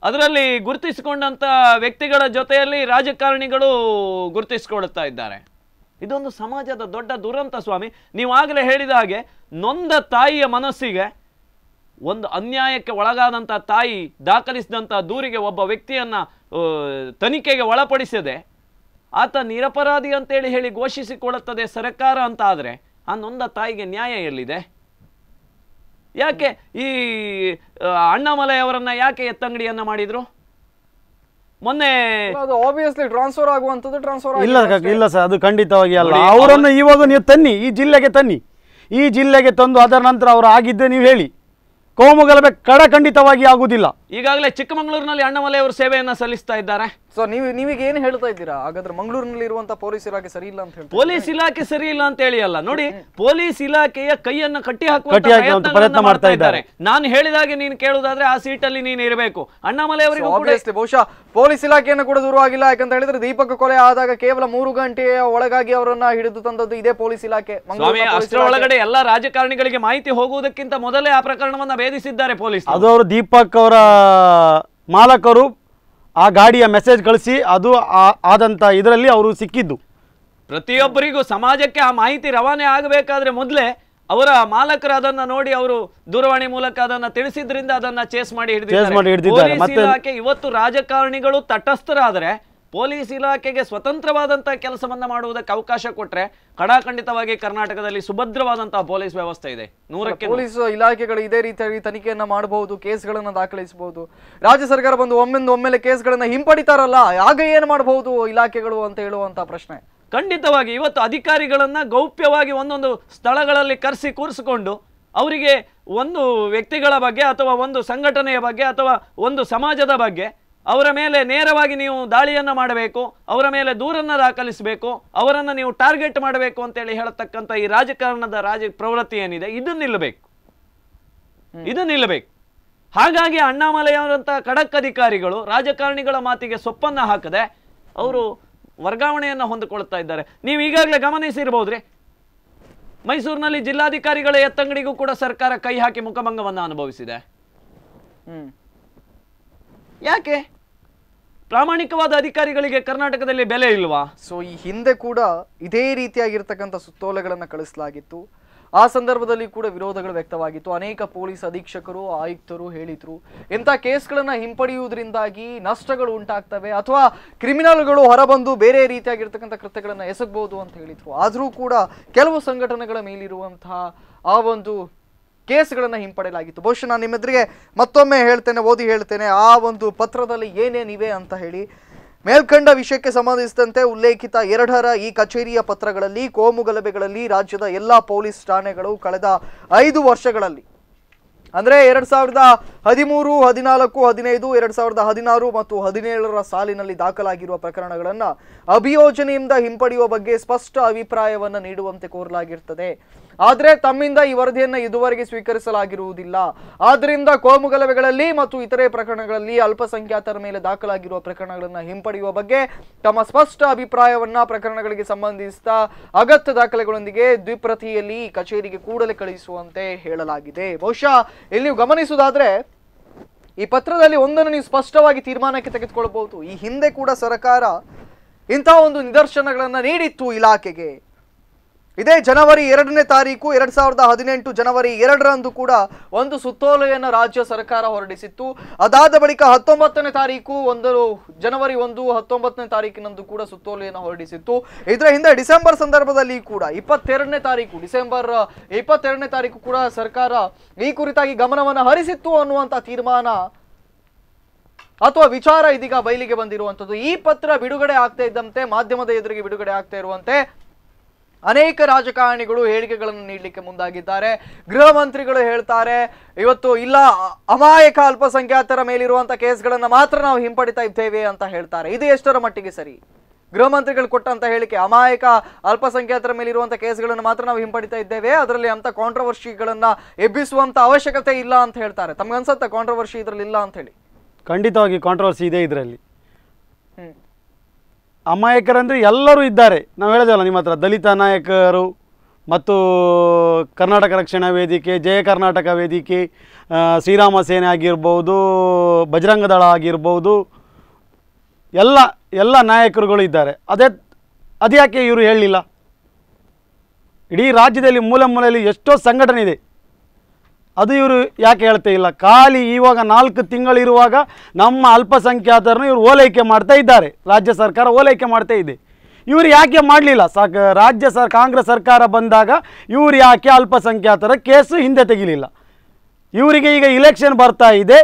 ಅದರಲ್ಲಿ ಗುರುತಿಸಿಕೊಂಡಂತ ವ್ಯಕ್ತಿಗಳ ಜೊತೆಯಲ್ಲಿ ರಾಜಕಾರಣಿಗಳು ಗುರುತಿಸಿಕೊಳ್ಳುತ್ತಾ ಇದ್ದಾರೆ. ಇದೊಂದು ಸಮಾಜದ ದೊಡ್ಡ ದುರಂತ ಸ್ವಾಮಿ. ನೀವು ಆಗಲೇ ಹೇಳಿದ ಹಾಗೆ, ನೊಂದ ತಾಯಿಯ ಮನಸ್ಸಿಗೆ, ಒಂದು ಅನ್ಯಾಯಕ್ಕೆ ಒಳಗಾದಂಥ ತಾಯಿ ದಾಖಲಿಸಿದಂಥ ದೂರಿಗೆ ಒಬ್ಬ ವ್ಯಕ್ತಿಯನ್ನ ತನಿಖೆಗೆ ಒಳಪಡಿಸದೆ ಆತ ನಿರಪರಾಧಿ ಅಂತೇಳಿ ಹೇಳಿ ಘೋಷಿಸಿಕೊಳ್ಳುತ್ತದೆ ಸರ್ಕಾರ ಅಂತ ಆದರೆ, ಆ ನೊಂದ ತಾಯಿಗೆ ನ್ಯಾಯ ಎಲ್ಲಿದೆ? ಯಾಕೆ ಈ ಅಣ್ಣಾಮಲೈ ಅವರನ್ನ ಯಾಕೆ ಎತ್ತಂಗಡಿಯನ್ನ ಮಾಡಿದ್ರು? ಮೊನ್ನೆ ಟ್ರಾನ್ಸ್ಫರ್ ಆಗುವಂಥದ್ದು ಇಲ್ಲ ಸರ್, ಅದು ಖಂಡಿತವಾಗಿ ಅಲ್ಲ. ಅವರನ್ನು ಇವಾಗ ನೀವು ತನ್ನಿ, ಈ ಜಿಲ್ಲೆಗೆ ತಂದು ಅದರ ನಂತರ ಅವರು ಆಗಿದ್ದೆ ನೀವು ಹೇಳಿ, ಕೋಮು ಗಲಭೆ ಖಂಡಿತವಾಗಿ ಆಗುವುದಿಲ್ಲ. ಈಗಾಗಲೇ ಚಿಕ್ಕಮಗಳೂರಿನಲ್ಲಿ ಅಣ್ಣಾಮಲೈ ಅವರು ಸೇವೆಯನ್ನ ಸಲ್ಲಿಸ್ತಾ ಇದ್ದಾರೆ. ಸೊ ನೀವೀಗ ಏನು ಹೇಳ್ತಾ ಇದ್ದೀರಾ? ಹಾಗಾದ್ರೆ ಮಂಗಳೂರಿನಲ್ಲಿ ಇರುವಂತಹ ಪೊಲೀಸ್ ಇಲಾಖೆ ಸರಿ ಇಲ್ಲ ಅಂತ ಹೇಳಿ? ಪೊಲೀಸ್ ಇಲಾಖೆ ಸರಿ ಇಲ್ಲ ಅಂತ ಹೇಳಿ ಅಲ್ಲ, ನೋಡಿ, ಪೊಲೀಸ್ ಇಲಾಖೆಯ ಕೈಯನ್ನ ಕಟ್ಟಿ ಹಾಕುವ ಪ್ರಯತ್ನ ಮಾಡ್ತಾ ಇದ್ದಾರೆ. ನಾನು ಹೇಳಿದಾಗೆ ನೀನು ಕೇಳುವುದಾದ್ರೆ ಆ ಸೀಟಲ್ಲಿ ನೀನು ಇರಬೇಕು. ಅಣ್ಣಾಮಲೈ ಅವರಿಗೆ ಬಹುಶಃ ಪೊಲೀಸ್ ಇಲಾಖೆಯನ್ನು ಕೂಡ ದೂರವಾಗಿಲ್ಲ. ಯಾಕಂತ ಹೇಳಿದ್ರೆ ದೀಪಕ್ ಕೊಲೆ ಆದಾಗ ಕೇವಲ 3 ಗಂಟೆಯ ಒಳಗಾಗಿ ಅವರನ್ನ ಹಿಡಿದು ತಂದದ್ದು ಇದೇ ಪೊಲೀಸ್ ಇಲಾಖೆ. ಅಷ್ಟರೊಳಗಡೆ ಎಲ್ಲಾ ರಾಜಕಾರಣಿಗಳಿಗೆ ಮಾಹಿತಿ ಹೋಗುವುದಕ್ಕಿಂತ ಮೊದಲೇ ಆ ಪ್ರಕರಣವನ್ನ ಭೇದಿಸಿದ್ದಾರೆ ಪೊಲೀಸ್. ಅದು ಅವರು ದೀಪಕ್ ಅವರ ಮಾಲಕರು ಆ ಗಾಡಿಯ ಮೆಸೇಜ್ ಕಳಿಸಿ ಅದು ಆದಂತ ಇದರಲ್ಲಿ ಅವರು ಸಿಕ್ಕಿದ್ದು. ಪ್ರತಿಯೊಬ್ಬರಿಗೂ ಸಮಾಜಕ್ಕೆ ಆ ಮಾಹಿತಿ ರವಾನೆ ಆಗಬೇಕಾದ್ರೆ ಮೊದಲೇ ಅವರ ಮಾಲಕರು ಅದನ್ನ ನೋಡಿ ಅವರು ದೂರವಾಣಿ ಮೂಲಕ ಅದನ್ನ ತಿಳಿಸಿದ್ರಿಂದ ಅದನ್ನ ಚೇಸ್ ಮಾಡಿ ಹಿಡಿದಿದ್ದಾರೆ. ಪೊಲೀಸ್ ಇಲಾಖೆ ಇವತ್ತು ರಾಜಕಾರಣಿಗಳು ತಟಸ್ಥರಾದರೆ ಪೊಲೀಸ್ ಇಲಾಖೆಗೆ ಸ್ವತಂತ್ರವಾದಂತಹ ಕೆಲಸವನ್ನ ಮಾಡುವುದಕ್ಕೆ ಅವಕಾಶ ಕೊಟ್ರೆ ಖಂಡಿತವಾಗಿ ಕರ್ನಾಟಕದಲ್ಲಿ ಸುಭದ್ರವಾದಂತಹ ಪೊಲೀಸ್ ವ್ಯವಸ್ಥೆ ಇದೆ. 100ಕ್ಕೆ ಪೊಲೀಸ್ ಇಲಾಖೆಗಳು ಇದೇ ರೀತಿಯಾಗಿ ತನಿಖೆಯನ್ನ ಮಾಡಬಹುದು, ಕೇಸ್ಗಳನ್ನ ದಾಖಲಿಸಬಹುದು. ರಾಜ್ಯ ಸರ್ಕಾರ ಬಂದು ಒಮ್ಮೆಲೆ ಕೇಸ್ಗಳನ್ನ ಹಿಂಪಡಿತಾರಲ್ಲ, ಆಗ ಏನ್ ಮಾಡಬಹುದು ಇಲಾಖೆಗಳು ಅಂತ ಹೇಳುವಂತ ಪ್ರಶ್ನೆ. ಖಂಡಿತವಾಗಿ ಇವತ್ತು ಅಧಿಕಾರಿಗಳನ್ನ ಗೌಪ್ಯವಾಗಿ ಒಂದೊಂದು ಸ್ಥಳಗಳಲ್ಲಿ ಕೂರಿಸಿಕೊಂಡು ಅವರಿಗೆ ಒಂದು ವ್ಯಕ್ತಿಗಳ ಬಗ್ಗೆ ಅಥವಾ ಒಂದು ಸಂಘಟನೆಯ ಬಗ್ಗೆ ಅಥವಾ ಒಂದು ಸಮಾಜದ ಬಗ್ಗೆ ಅವರ ಮೇಲೆ ನೇರವಾಗಿ ನೀವು ದಾಳಿಯನ್ನ ಮಾಡಬೇಕು, ಅವರ ಮೇಲೆ ದೂರನ್ನ ದಾಖಲಿಸಬೇಕು, ಅವರನ್ನು ನೀವು ಟಾರ್ಗೆಟ್ ಮಾಡಬೇಕು ಅಂತೇಳಿ ಹೇಳತಕ್ಕಂಥ ಈ ರಾಜಕಾರಣದ ಪ್ರವೃತ್ತಿ ಏನಿದೆ ಇದು ನಿಲ್ಲಬೇಕು. ಹಾಗಾಗಿ ಅಣ್ಣಾಮಲೈ ಅವರಂತ ಖಡಕ್ ಅಧಿಕಾರಿಗಳು ರಾಜಕಾರಣಿಗಳ ಮಾತಿಗೆ ಸೊಪ್ಪನ್ನ ಹಾಕದೆ ಅವರು ವರ್ಗಾವಣೆಯನ್ನ ಹೊಂದಿಕೊಳ್ತಾ ಇದ್ದಾರೆ. ನೀವು ಈಗಾಗಲೇ ಗಮನಿಸಿರಬಹುದ್ರಿ, ಮೈಸೂರಿನಲ್ಲಿ ಜಿಲ್ಲಾಧಿಕಾರಿಗಳ ಎತ್ತಂಗಡಿಗೂ ಕೂಡ ಸರ್ಕಾರ ಕೈ ಹಾಕಿ ಮುಖಭಂಗವನ್ನು ಅನುಭವಿಸಿದೆ. ಯಾಕೆ? ಪ್ರಾಮಾಣಿಕವಾದ ಅಧಿಕಾರಿಗಳಿಗೆ ಕರ್ನಾಟಕದಲ್ಲಿ ಬೆಲೆ ಇಲ್ವಾ? ಸೊ ಈ ಹಿಂದೆ ಕೂಡ ಇದೇ ರೀತಿಯಾಗಿರ್ತಕ್ಕಂಥ ಸುತ್ತೋಲೆಗಳನ್ನು ಕಳಿಸಲಾಗಿತ್ತು. ಆ ಸಂದರ್ಭದಲ್ಲಿ ಕೂಡ ವಿರೋಧಗಳು ವ್ಯಕ್ತವಾಗಿತ್ತು. ಅನೇಕ ಪೊಲೀಸ್ ಅಧೀಕ್ಷಕರು, ಆಯುಕ್ತರು ಹೇಳಿದ್ರು ಇಂಥ ಕೇಸ್ಗಳನ್ನ ಹಿಂಪಡೆಯುವುದರಿಂದಾಗಿ ನಷ್ಟಗಳು ಉಂಟಾಗ್ತವೆ ಅಥವಾ ಕ್ರಿಮಿನಲ್ಗಳು ಹೊರಬಂದು ಬೇರೆ ರೀತಿಯಾಗಿರ್ತಕ್ಕಂಥ ಕೃತ್ಯಗಳನ್ನ ಎಸಗಬಹುದು ಅಂತ ಹೇಳಿದ್ರು. ಆದರೂ ಕೂಡ ಕೆಲವು ಸಂಘಟನೆಗಳ ಮೇಲಿರುವಂತಹ ಆ ಒಂದು ಕೇಸ್ಗಳನ್ನು ಹಿಂಪಡೆಯಲಾಗಿತ್ತು. ಬಹುಶಃ ನಾನು ನಿಮ್ಮೆದುರಿಗೆ ಮತ್ತೊಮ್ಮೆ ಓದಿ ಹೇಳ್ತೇನೆ ಆ ಒಂದು ಪತ್ರದಲ್ಲಿ ಏನೇನಿವೆ ಅಂತ ಹೇಳಿ. ಮೇಲ್ಕಂಡ ವಿಷಯಕ್ಕೆ ಸಂಬಂಧಿಸಿದಂತೆ ಉಲ್ಲೇಖಿತ 2ರ ಈ ಕಚೇರಿಯ ಪತ್ರಗಳಲ್ಲಿ ಕೋಮು ಗಲಭೆಗಳಲ್ಲಿ ರಾಜ್ಯದ ಎಲ್ಲ ಪೊಲೀಸ್ ಠಾಣೆಗಳು ಕಳೆದ 5 ವರ್ಷಗಳಲ್ಲಿ ಅಂದರೆ 2013, 14, 15, 2016 ಮತ್ತು 17ರ ಸಾಲಿನಲ್ಲಿ ದಾಖಲಾಗಿರುವ ಪ್ರಕರಣಗಳನ್ನು ಅಭಿಯೋಜನೆಯಿಂದ ಹಿಂಪಡೆಯುವ ಬಗ್ಗೆ ಸ್ಪಷ್ಟ ಅಭಿಪ್ರಾಯವನ್ನು ನೀಡುವಂತೆ ಕೋರಲಾಗಿರ್ತದೆ. ಆದರೆ ತಮ್ಮಿಂದ ಈ ವರದಿಯನ್ನು ಇದುವರೆಗೆ ಸ್ವೀಕರಿಸಲಾಗಿರುವುದಿಲ್ಲ. ಆದ್ದರಿಂದ ಕೋಮು ಗಲಭೆಗಳಲ್ಲಿ ಮತ್ತು ಇತರೆ ಪ್ರಕರಣಗಳಲ್ಲಿ ಅಲ್ಪಸಂಖ್ಯಾತರ ಮೇಲೆ ದಾಖಲಾಗಿರುವ ಪ್ರಕರಣಗಳನ್ನು ಹಿಂಪಡೆಯುವ ಬಗ್ಗೆ ತಮ್ಮ ಸ್ಪಷ್ಟ ಅಭಿಪ್ರಾಯವನ್ನ ಪ್ರಕರಣಗಳಿಗೆ ಸಂಬಂಧಿಸಿದ ಅಗತ್ಯ ದಾಖಲೆಗಳೊಂದಿಗೆ ದ್ವಿಪ್ರತಿಯಲ್ಲಿ ಕಚೇರಿಗೆ ಕೂಡಲೇ ಕಳುಹಿಸುವಂತೆ ಹೇಳಲಾಗಿದೆ. ಬಹುಶಃ ಇಲ್ಲಿ ನೀವು ಗಮನಿಸುವುದಾದ್ರೆ ಈ ಪತ್ರದಲ್ಲಿ ಒಂದನ್ನು ನೀವು ಸ್ಪಷ್ಟವಾಗಿ ತೀರ್ಮಾನಕ್ಕೆ ತೆಗೆದುಕೊಳ್ಳಬಹುದು. ಈ ಹಿಂದೆ ಕೂಡ ಸರ್ಕಾರ ಇಂತಹ ಒಂದು ನಿದರ್ಶನಗಳನ್ನು ನೀಡಿತ್ತು ಇಲಾಖೆಗೆ. ಇದೇ ಜನವರಿ 2ನೇ ತಾರೀಕು 2018 ಜನವರಿ 2ರಂದು ಕೂಡ ಒಂದು ಸುತ್ತೋಲೆಯನ್ನು ರಾಜ್ಯ ಸರ್ಕಾರ ಹೊರಡಿಸಿತ್ತು. ಅದಾದ ಬಳಿಕ 19ನೇ ತಾರೀಕು ಜನವರಿ 1, 19ನೇ ತಾರೀಕಿನಂದು ಕೂಡ ಸುತ್ತೋಲೆಯನ್ನು ಹೊರಡಿಸಿತ್ತು. ಇದರ ಹಿಂದೆ ಡಿಸೆಂಬರ್ ಸಂದರ್ಭದಲ್ಲಿ ಕೂಡ ಡಿಸೆಂಬರ್ 22ನೇ ತಾರೀಕು ಕೂಡ ಸರ್ಕಾರ ಈ ಕುರಿತಾಗಿ ಗಮನವನ್ನು ಹರಿಸಿತ್ತು ಅನ್ನುವಂಥ ತೀರ್ಮಾನ ಅಥವಾ ವಿಚಾರ ಇದೀಗ ಬಯಲಿಗೆ ಬಂದಿರುವಂಥದ್ದು. ಈ ಪತ್ರ ಬಿಡುಗಡೆ ಆಗ್ತಾ ಇದ್ದಂತೆ, ಮಾಧ್ಯಮದ ಎದುರಿಗೆ ಬಿಡುಗಡೆ ಆಗ್ತಾ ಇರುವಂತೆ ಅನೇಕ ರಾಜಕಾರಣಿಗಳು ಹೇಳಿಕೆಗಳನ್ನು ನೀಡಲಿಕ್ಕೆ ಮುಂದಾಗಿದ್ದಾರೆ. ಗೃಹ ಮಂತ್ರಿಗಳು ಹೇಳ್ತಾರೆ ಇವತ್ತು ಇಲ್ಲ ಅಮಾಯಕ ಅಲ್ಪಸಂಖ್ಯಾತರ ಮೇಲಿರುವಂಥ ಕೇಸ್ಗಳನ್ನು ಮಾತ್ರ ನಾವು ಹಿಂಪಡಿತಾ ಇದ್ದೇವೆ ಅಂತ ಹೇಳ್ತಾರೆ. ಇದು ಎಷ್ಟರ ಮಟ್ಟಿಗೆ ಸರಿ? ಗೃಹ ಮಂತ್ರಿಗಳು ಕೊಟ್ಟಂತ ಹೇಳಿಕೆ ಅಮಾಯಕ ಅಲ್ಪಸಂಖ್ಯಾತರ ಮೇಲಿರುವಂಥ ಕೇಸ್ಗಳನ್ನು ಮಾತ್ರ ನಾವು ಹಿಂಪಡಿತಾ ಇದ್ದೇವೆ, ಅದರಲ್ಲಿ ಅಂತ ಕಾಂಟ್ರವರ್ಸಿಗಳನ್ನ ಎಬ್ಬಿಸುವಂತ ಅವಶ್ಯಕತೆ ಇಲ್ಲ ಅಂತ ಹೇಳ್ತಾರೆ. ತಮ್ಗನ್ಸುತ್ತಾ ಕಾಂಟ್ರವರ್ಸಿ ಇದರಲ್ಲಿ ಇಲ್ಲ ಅಂತ ಹೇಳಿ? ಖಂಡಿತವಾಗಿ ಕಾಂಟ್ರವರ್ಸಿ ಇದೆ ಇದರಲ್ಲಿ. ಅಮಾಯಕರಂದರೆ ಎಲ್ಲರೂ ಇದ್ದಾರೆ. ನಾವು ಹೇಳಿದೆವಲ್ಲ ನಿಮ್ಮ ಹತ್ರ, ದಲಿತ ನಾಯಕರು ಮತ್ತು ಕರ್ನಾಟಕ ರಕ್ಷಣಾ ವೇದಿಕೆ, ಜಯ ಕರ್ನಾಟಕ ವೇದಿಕೆ, ಶ್ರೀರಾಮ ಸೇನೆ ಆಗಿರ್ಬೋದು, ಬಜರಂಗ ದಳ ಆಗಿರ್ಬೋದು, ಎಲ್ಲ ನಾಯಕರುಗಳು ಇದ್ದಾರೆ. ಅದ್ಯಾಕೆ ಇವರು ಹೇಳಲಿಲ್ಲ? ಇಡೀ ರಾಜ್ಯದಲ್ಲಿ ಮೂಲೆಯಲ್ಲಿ ಎಷ್ಟೋ ಸಂಘಟನೆ ಇದೆ, ಅದು ಇವರು ಯಾಕೆ ಹೇಳ್ತಾ ಇಲ್ಲ? ಖಾಲಿ ಇವಾಗ 4 ತಿಂಗಳಿರುವಾಗ ನಮ್ಮ ಅಲ್ಪಸಂಖ್ಯಾತರನ್ನು ಇವರು ಓಲೈಕೆ ಮಾಡ್ತಾ ಇದ್ದಾರೆ. ರಾಜ್ಯ ಸರ್ಕಾರ ಓಲೈಕೆ ಮಾಡ್ತಾ ಇದೆ. ಇವರು ಯಾಕೆ ಮಾಡಲಿಲ್ಲ? ಕಾಂಗ್ರೆಸ್ ಸರ್ಕಾರ ಬಂದಾಗ ಇವರು ಯಾಕೆ ಅಲ್ಪಸಂಖ್ಯಾತರ ಕೇಸು ಹಿಂದೆ ತೆಗಿಲಿಲ್ಲ? ಇವರಿಗೆ ಈಗ ಇಲೆಕ್ಷನ್ ಬರ್ತಾ ಇದೆ,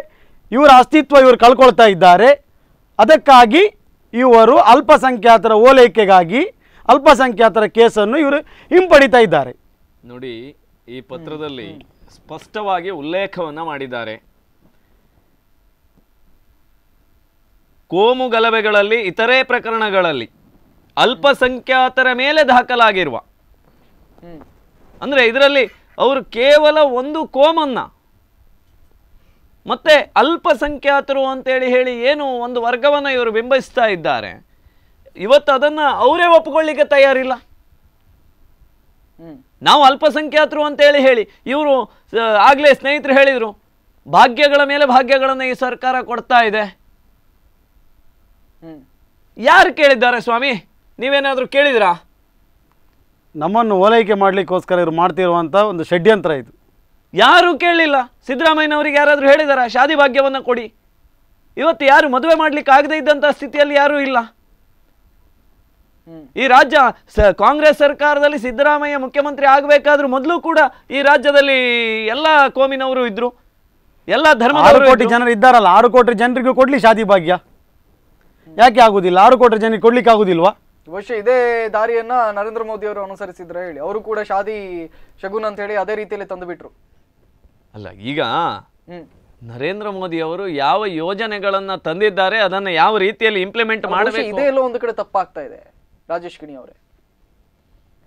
ಇವರ ಅಸ್ತಿತ್ವ ಇವರು ಕಳ್ಕೊಳ್ತಾ ಇದ್ದಾರೆ. ಅದಕ್ಕಾಗಿ ಇವರು ಅಲ್ಪಸಂಖ್ಯಾತರ ಓಲೈಕೆಗಾಗಿ ಅಲ್ಪಸಂಖ್ಯಾತರ ಕೇಸನ್ನು ಇವರು ಹಿಂಪಡಿತಾ ಇದ್ದಾರೆ. ನೋಡಿ, ಈ ಪತ್ರದಲ್ಲಿ ಸ್ಪಷ್ಟವಾಗಿ ಉಲ್ಲೇಖವನ್ನ ಮಾಡಿದ್ದಾರೆ. ಕೋಮು ಗಲಭೆಗಳಲ್ಲಿ, ಇತರೆ ಪ್ರಕರಣಗಳಲ್ಲಿ ಅಲ್ಪಸಂಖ್ಯಾತರ ಮೇಲೆ ದಾಖಲಾಗಿರುವ, ಅಂದ್ರೆ ಇದರಲ್ಲಿ ಅವರು ಕೇವಲ ಒಂದು ಕೋಮನ್ನ ಮತ್ತೆ ಅಲ್ಪಸಂಖ್ಯಾತರು ಅಂತೇಳಿ ಏನು ಒಂದು ವರ್ಗವನ್ನ ಇವರು ಬಿಂಬಿಸ್ತಾ ಇದ್ದಾರೆ. ಇವತ್ತು ಅದನ್ನ ಅವರೇ ಒಪ್ಪಿಕೊಳ್ಳಿಕ್ಕೆ ತಯಾರಿಲ್ಲ. ನಾವು ಅಲ್ಪಸಂಖ್ಯಾತರು ಅಂತೇಳಿ ಇವರು ಆಗ್ಲೇ ಸ್ನೇಹಿತರು ಹೇಳಿದ್ರು, ಭಾಗ್ಯಗಳ ಮೇಲೆ ಭಾಗ್ಯಗಳನ್ನು ಈ ಸರ್ಕಾರ ಕೊಡ್ತಾ ಇದೆ. ಯಾರು ಕೇಳಿದ್ದಾರೆ ಸ್ವಾಮಿ? ನೀವೇನಾದ್ರೂ ಕೇಳಿದ್ರಾ? ನಮ್ಮನ್ನು ಓಲೈಕೆ ಮಾಡ್ಲಿಕ್ಕೋಸ್ಕರ ಇವರು ಮಾಡ್ತಿರುವಂತ ಒಂದು ಷಡ್ಯಂತ್ರ ಇದು. ಯಾರು ಕೇಳಲಿಲ್ಲ. ಸಿದ್ದರಾಮಯ್ಯನವರಿಗೆ ಯಾರಾದ್ರೂ ಹೇಳಿದಾರ ಶಾದಿ ಭಾಗ್ಯವನ್ನ ಕೊಡಿ? ಇವತ್ತು ಯಾರು ಮದುವೆ ಮಾಡ್ಲಿಕ್ಕೆ ಆಗದೇ ಇದ್ದಂತ ಸ್ಥಿತಿಯಲ್ಲಿ ಯಾರೂ ಇಲ್ಲ. ಈ ರಾಜ್ಯ ಕಾಂಗ್ರೆಸ್ ಸರ್ಕಾರದಲ್ಲಿ ಸಿದ್ದರಾಮಯ್ಯ ಮುಖ್ಯಮಂತ್ರಿ ಆಗಬೇಕಾದ್ರೂ ಮೊದಲು ಕೂಡ ಈ ರಾಜ್ಯದಲ್ಲಿ ಎಲ್ಲ ಕೋಮಿನವರು ಇದ್ರು, ಎಲ್ಲ ಧರ್ಮದವರು. 6 ಕೋಟಿ ಜನರು ಇದ್ದಾರಲ್ಲ, 6 ಕೋಟಿ ಜನರಿಗೂ ಕೊಡ್ಲಿ ಶಾದಿ ಭಾಗ್ಯ? ಯಾಕೆ ಆಗುದಿಲ್ಲ? 6 ಕೋಟಿ ಜನರಿಗೆ ಕೊಡ್ಲಿಕ್ಕೆ ಆಗುದಿಲ್ವಾ? ಬಹುಶಃ ಇದೇ ದಾರಿಯನ್ನ ನರೇಂದ್ರ ಮೋದಿ ಅವರು ಅನುಸರಿಸಿದ್ರೆ ಹೇಳಿ, ಅವರು ಕೂಡ ಶಾದಿ ಶಗುನ್ ಅಂತ ಹೇಳಿ ಅದೇ ರೀತಿಯಲ್ಲಿ ತಂದು ಬಿಟ್ರು. ಅಲ್ಲ, ಈಗ ನರೇಂದ್ರ ಮೋದಿ ಅವರು ಯಾವ ಯೋಜನೆಗಳನ್ನ ತಂದಿದ್ದಾರೆ ಅದನ್ನ ಯಾವ ರೀತಿಯಲ್ಲಿ ಇಂಪ್ಲಿಮೆಂಟ್ ಮಾಡಬೇಕು, ಇದೇ ಎಲ್ಲೋ ಒಂದು ಕಡೆ ತಪ್ಪಾಗ್ತಾ ಇದೆ ರಾಜೇಶ್ ಕಿಣಿ ಅವರೇ.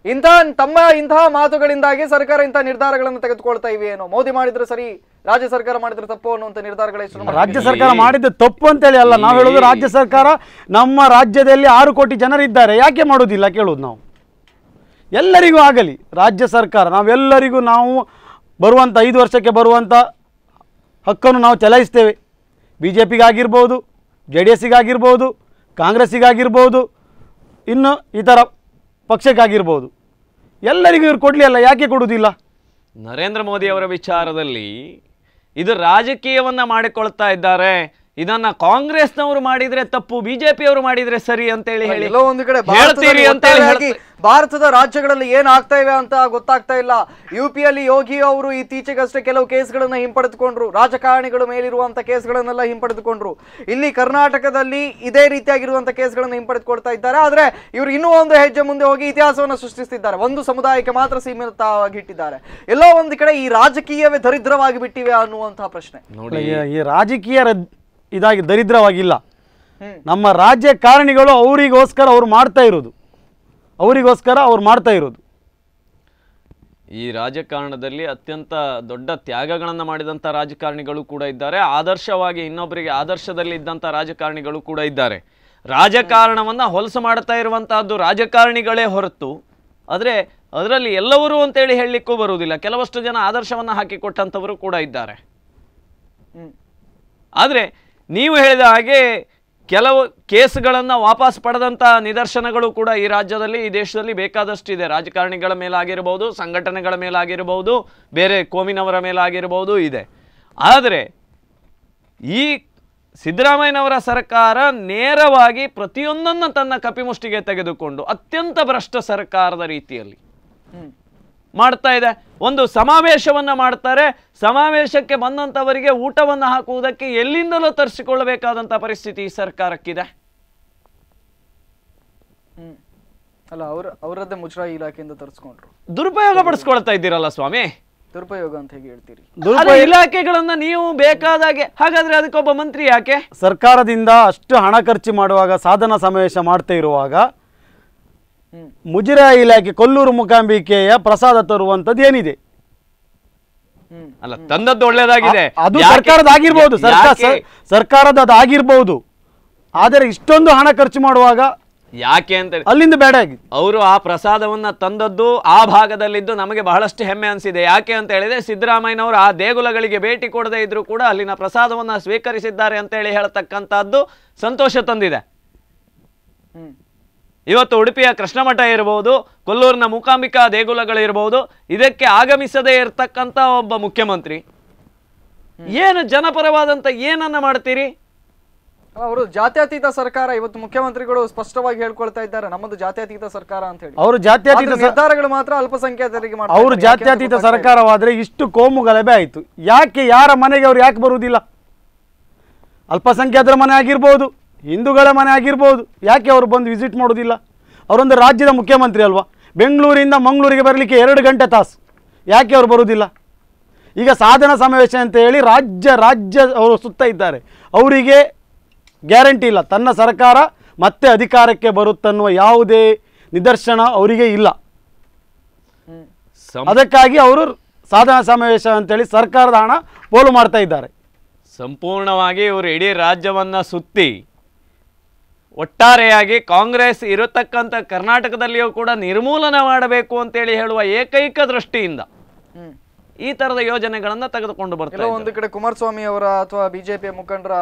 ಇಂತಹ ಮಾತುಗಳಿಂದಾಗಿ ಸರ್ಕಾರ ಇಂತಹ ನಿರ್ಧಾರಗಳನ್ನು ತೆಗೆದುಕೊಳ್ತಾ ಇವೆ ಏನೋ. ಮೋದಿ ಮಾಡಿದ್ರೆ ಸರಿ, ರಾಜ್ಯ ಸರ್ಕಾರ ಮಾಡಿದ್ರೆ ತಪ್ಪು ಅನ್ನುವಂತ ನಿರ್ಧಾರಗಳು ರಾಜ್ಯ ಸರ್ಕಾರ ಮಾಡಿದ್ದು ತಪ್ಪು ಅಂತೇಳಿ ಅಲ್ಲ ನಾವು ಹೇಳೋದು. ರಾಜ್ಯ ಸರ್ಕಾರ ನಮ್ಮ ರಾಜ್ಯದಲ್ಲಿ 6 ಕೋಟಿ ಜನರಿದ್ದಾರೆ, ಯಾಕೆ ಮಾಡೋದಿಲ್ಲ ಕೇಳೋದು ನಾವು. ಎಲ್ಲರಿಗೂ ಆಗಲಿ ರಾಜ್ಯ ಸರ್ಕಾರ, ನಾವು ಬರುವಂಥ 5 ವರ್ಷಕ್ಕೆ ಬರುವಂಥ ಹಕ್ಕನ್ನು ನಾವು ಚಲಾಯಿಸ್ತೇವೆ. BJPಗಾಗಿರ್ಬೋದು, JDSಗಾಗಿರ್ಬೋದು, ಕಾಂಗ್ರೆಸ್ಸಿಗಾಗಿರ್ಬೋದು, ಇನ್ನು ಇತರ ಪಕ್ಷಕ್ಕಾಗಿರ್ಬೋದು, ಎಲ್ಲರಿಗೂ ಇವ್ರು ಕೊಡಲಿ ಅಲ್ಲ, ಯಾಕೆ ಕೊಡುವುದಿಲ್ಲ? ನರೇಂದ್ರ ಮೋದಿ ಅವರ ವಿಚಾರದಲ್ಲಿ ಇದು ರಾಜಕೀಯವನ್ನ ಮಾಡಿಕೊಳ್ತಾ ಇದ್ದಾರೆ. ಇದನ್ನ ಕಾಂಗ್ರೆಸ್ನವರು ಮಾಡಿದ್ರೆ ತಪ್ಪು, ಬಿಜೆಪಿಯವರು ಮಾಡಿದ್ರೆ ಸರಿ ಅಂತ ಹೇಳಿ ಎಲ್ಲೋ ಒಂದು ಕಡೆ ಹೇಳ್ತೀರಿ ಅಂತ ಹೇಳಿ ಭಾರತದ ರಾಜ್ಯಗಳಲ್ಲಿ ಏನ್ ಆಗ್ತಾ ಇವೆ ಅಂತ ಗೊತ್ತಾಗ್ತಾ ಇಲ್ಲ. UPಯಲ್ಲಿ ಯೋಗಿ ಅವರು ಇತ್ತೀಚೆಗಷ್ಟೇ ಕೆಲವು ಕೇಸ್ಗಳನ್ನ ಹಿಂಪಡೆದುಕೊಂಡ್ರು, ರಾಜಕಾರಣಿಗಳ ಮೇಲಿರುವಂತ ಕೇಸ್ಗಳನ್ನೆಲ್ಲ ಹಿಂಪಡೆದುಕೊಂಡ್ರು. ಇಲ್ಲಿ ಕರ್ನಾಟಕದಲ್ಲಿ ಇದೇ ರೀತಿಯಾಗಿರುವಂತ ಕೇಸ್ಗಳನ್ನ ಹಿಂಪಡೆದುಕೊಳ್ತಾ ಇದ್ದಾರೆ. ಆದ್ರೆ ಇವರು ಇನ್ನೂ ಒಂದು ಹೆಜ್ಜೆ ಮುಂದೆ ಹೋಗಿ ಇತಿಹಾಸವನ್ನು ಸೃಷ್ಟಿಸ್ತಿದ್ದಾರೆ. ಒಂದು ಸಮುದಾಯಕ್ಕೆ ಮಾತ್ರ ಸೀಮಿತವಾಗಿ ಇಟ್ಟಿದ್ದಾರೆ. ಎಲ್ಲೋ ಒಂದು ಕಡೆ ಈ ರಾಜಕೀಯವೇ ದರಿದ್ರವಾಗಿ ಬಿಟ್ಟಿವೆ ಅನ್ನುವಂತಹ ಪ್ರಶ್ನೆ. ನೋಡಿ, ಈ ರಾಜಕೀಯ ಇದಾಗಿ ದರಿದ್ರವಾಗಿಲ್ಲ. ನಮ್ಮ ರಾಜಕಾರಣಿಗಳು ಅವರಿಗೋಸ್ಕರ ಅವ್ರು ಮಾಡ್ತಾ ಇರೋದು. ಈ ರಾಜಕಾರಣದಲ್ಲಿ ಅತ್ಯಂತ ದೊಡ್ಡ ತ್ಯಾಗಗಳನ್ನು ಮಾಡಿದಂಥ ರಾಜಕಾರಣಿಗಳು ಕೂಡ ಇದ್ದಾರೆ. ಆದರ್ಶವಾಗಿ ಇನ್ನೊಬ್ಬರಿಗೆ ಆದರ್ಶದಲ್ಲಿ ಇದ್ದಂಥ ರಾಜಕಾರಣಿಗಳು ಕೂಡ ಇದ್ದಾರೆ. ರಾಜಕಾರಣವನ್ನು ಹೊಲಸು ಮಾಡ್ತಾ ಇರುವಂತಹದ್ದು ರಾಜಕಾರಣಿಗಳೇ ಹೊರತು ಆದರೆ ಅದರಲ್ಲಿ ಎಲ್ಲವರು ಅಂತೇಳಿ ಹೇಳಲಿಕ್ಕೂ ಬರುವುದಿಲ್ಲ. ಕೆಲವಷ್ಟು ಜನ ಆದರ್ಶವನ್ನು ಹಾಕಿಕೊಟ್ಟಂಥವರು ಕೂಡ ಇದ್ದಾರೆ. ಆದರೆ ನೀವು ಹೇಳಿದ ಹಾಗೆ ಕೆಲವು ಕೇಸ್ಗಳನ್ನು ವಾಪಸ್ ಪಡೆದಂಥ ನಿದರ್ಶನಗಳು ಕೂಡ ಈ ರಾಜ್ಯದಲ್ಲಿ, ಈ ದೇಶದಲ್ಲಿ ಬೇಕಾದಷ್ಟಿದೆ. ರಾಜಕಾರಣಿಗಳ ಮೇಲಾಗಿರ್ಬೋದು, ಸಂಘಟನೆಗಳ ಮೇಲಾಗಿರ್ಬೋದು, ಬೇರೆ ಕೋಮಿನವರ ಮೇಲಾಗಿರ್ಬೋದು ಇದೆ. ಆದರೆ ಈ ಸಿದ್ದರಾಮಯ್ಯನವರ ಸರ್ಕಾರ ನೇರವಾಗಿ ಪ್ರತಿಯೊಂದನ್ನು ತನ್ನ ಕಪಿಮುಷ್ಟಿಗೆ ತೆಗೆದುಕೊಂಡು ಅತ್ಯಂತ ಭ್ರಷ್ಟ ಸರ್ಕಾರದ ರೀತಿಯಲ್ಲಿ ಮಾಡ್ತಾ ಇದೆ. ಒಂದು ಸಮಾವೇಶವನ್ನ ಮಾಡ್ತಾರೆ, ಸಮಾವೇಶಕ್ಕೆ ಬಂದಂಥವರಿಗೆ ಊಟವನ್ನು ಹಾಕುವುದಕ್ಕೆ ಎಲ್ಲಿಂದಲೂ ತರಿಸಿಕೊಳ್ಳಬೇಕಾದಂಥ ಪರಿಸ್ಥಿತಿ ಈ ಸರ್ಕಾರಕ್ಕಿದೆ. ಅಲ್ಲ, ಅವರದ್ದೇ ಮುಜರಾಯಿ ಇಲಾಖೆಯಿಂದ ತರಿಸ್ಕೊಂಡ್ರು. ದುರುಪಯೋಗ ಪಡಿಸ್ಕೊಳ್ತಾ ಇದ್ದೀರಲ್ಲ ಸ್ವಾಮಿ. ದುರುಪಯೋಗ ಅಂತ ಹೇಗೆ ಹೇಳ್ತೀರಿ? ಇಲಾಖೆಗಳನ್ನ ನೀವು ಬೇಕಾದಾಗೆ, ಹಾಗಾದ್ರೆ ಅದಕ್ಕೊಬ್ಬ ಮಂತ್ರಿ ಯಾಕೆ? ಸರ್ಕಾರದಿಂದ ಅಷ್ಟು ಹಣ ಖರ್ಚು ಮಾಡುವಾಗ, ಸಾಧನ ಸಮಾವೇಶ ಮಾಡ್ತಾ ಇರುವಾಗ ಮುಜರಾಯಿ ಇಲಾಖೆ ಕೊಲ್ಲೂರು ಮೂಕಾಂಬಿಕೆಯ ಪ್ರಸಾದ ತರುವಂತದ್ದು ಏನಿದೆ? ಅಲ್ಲ, ತಂದದ್ದು ಒಳ್ಳೇದಾಗಿದೆ, ಅದು ಸರ್ಕಾರದಾಗಿರ್ಬೋದು, ಸರ್ಕಾರದಾಗಿರ್ಬೋದು. ಆದರೆ ಇಷ್ಟೊಂದು ಹಣ ಖರ್ಚು ಮಾಡುವಾಗ ಯಾಕೆ ಅಂತ ಅಲ್ಲಿಂದ ಬೇಡ ಆಗಿದೆ. ಅವರು ಆ ಪ್ರಸಾದವನ್ನ ತಂದದ್ದು ಆ ಭಾಗದಲ್ಲಿದ್ದು ನಮಗೆ ಬಹಳಷ್ಟು ಹೆಮ್ಮೆ ಅನಿಸಿದೆ. ಯಾಕೆ ಅಂತ ಹೇಳಿದ್ರೆ ಸಿದ್ದರಾಮಯ್ಯನವರು ಆ ದೇಗುಲಗಳಿಗೆ ಭೇಟಿ ಕೊಡದೇ ಇದ್ರು ಕೂಡ ಅಲ್ಲಿನ ಪ್ರಸಾದವನ್ನ ಸ್ವೀಕರಿಸಿದ್ದಾರೆ ಅಂತ ಹೇಳಿ ಹೇಳ್ತಕ್ಕಂಥದ್ದು ಸಂತೋಷ ತಂದಿದೆ. ಇವತ್ತು ಉಡುಪಿಯ ಕೃಷ್ಣಮಠ ಇರಬಹುದು, ಕೊಲ್ಲೂರಿನ ಮೂಕಾಂಬಿಕಾ ದೇಗುಲಗಳಿರಬಹುದು, ಇದಕ್ಕೆ ಆಗಮಿಸದೇ ಇರತಕ್ಕಂಥ ಒಬ್ಬ ಮುಖ್ಯಮಂತ್ರಿ ಏನು ಜನಪರವಾದಂತ ಏನನ್ನ ಮಾಡ್ತೀರಿ? ಅವರು ಜಾತ್ಯತೀತ ಸರ್ಕಾರ. ಇವತ್ತು ಮುಖ್ಯಮಂತ್ರಿಗಳು ಸ್ಪಷ್ಟವಾಗಿ ಹೇಳ್ಕೊಳ್ತಾ ಇದ್ದಾರೆ, ನಮ್ಮದು ಜಾತ್ಯತೀತ ಸರ್ಕಾರ ಅಂತ ಹೇಳಿ. ಅವರು ಜಾತ್ಯತೀತ ನಿರ್ಧಾರಗಳು ಮಾತ್ರ ಅಲ್ಪಸಂಖ್ಯಾತರಿಗೆ ಮಾಡ್ತಾರೆ. ಅವರು ಜಾತ್ಯತೀತ ಸರ್ಕಾರವಾದ್ರೆ ಇಷ್ಟು ಕೋಮು ಗಲಭೆ ಆಯ್ತು. ಯಾಕೆ ಯಾರ ಮನೆಗೆ ಅವ್ರು ಯಾಕೆ ಬರುವುದಿಲ್ಲ? ಅಲ್ಪಸಂಖ್ಯಾತರ ಮನೆ ಆಗಿರ್ಬೋದು, ಹಿಂದೂಗಳ ಮನೆ ಆಗಿರ್ಬೋದು, ಯಾಕೆ ಅವರು ಬಂದು ವಿಸಿಟ್ ಮಾಡೋದಿಲ್ಲ? ಅವರೊಂದು ರಾಜ್ಯದ ಮುಖ್ಯಮಂತ್ರಿ ಅಲ್ವಾ? ಬೆಂಗಳೂರಿಂದ ಮಂಗಳೂರಿಗೆ ಬರಲಿಕ್ಕೆ 2 ಗಂಟೆ ತಾಸು, ಯಾಕೆ ಅವರು ಬರುವುದಿಲ್ಲ? ಈಗ ಸಾಧನ ಸಮಾವೇಶ ಅಂತ ಹೇಳಿ ರಾಜ್ಯ ಅವರು ಸುತ್ತ ಇದ್ದಾರೆ. ಅವರಿಗೆ ಗ್ಯಾರಂಟಿ ಇಲ್ಲ, ತನ್ನ ಸರ್ಕಾರ ಮತ್ತೆ ಅಧಿಕಾರಕ್ಕೆ ಬರುತ್ತನ್ನುವ ಯಾವುದೇ ನಿದರ್ಶನ ಅವರಿಗೆ ಇಲ್ಲ. ಅದಕ್ಕಾಗಿ ಅವರು ಸಾಧನ ಸಮಾವೇಶ ಅಂತೇಳಿ ಸರ್ಕಾರದ ಹಣ ಪೋಲು ಮಾಡ್ತಾ ಇದ್ದಾರೆ. ಸಂಪೂರ್ಣವಾಗಿ ಇವರು ಇಡೀ ರಾಜ್ಯವನ್ನ ಸುತ್ತಿ ಒಟ್ಟಾರೆಯಾಗಿ ಕಾಂಗ್ರೆಸ್ ಇರತಕ್ಕಂಥ ಕರ್ನಾಟಕದಲ್ಲಿಯೂ ಕೂಡ ನಿರ್ಮೂಲನೆ ಮಾಡಬೇಕು ಅಂತೇಳಿ ಹೇಳುವ ಏಕೈಕ ದೃಷ್ಟಿಯಿಂದ ಈ ತರದ ಯೋಜನೆಗಳನ್ನ ತೆಗೆದುಕೊಂಡು ಬರ್ತಾರೆ. ಒಂದು ಕಡೆ ಕುಮಾರಸ್ವಾಮಿ ಅವರ ಅಥವಾ ಬಿಜೆಪಿಯ ಮುಖಂಡರ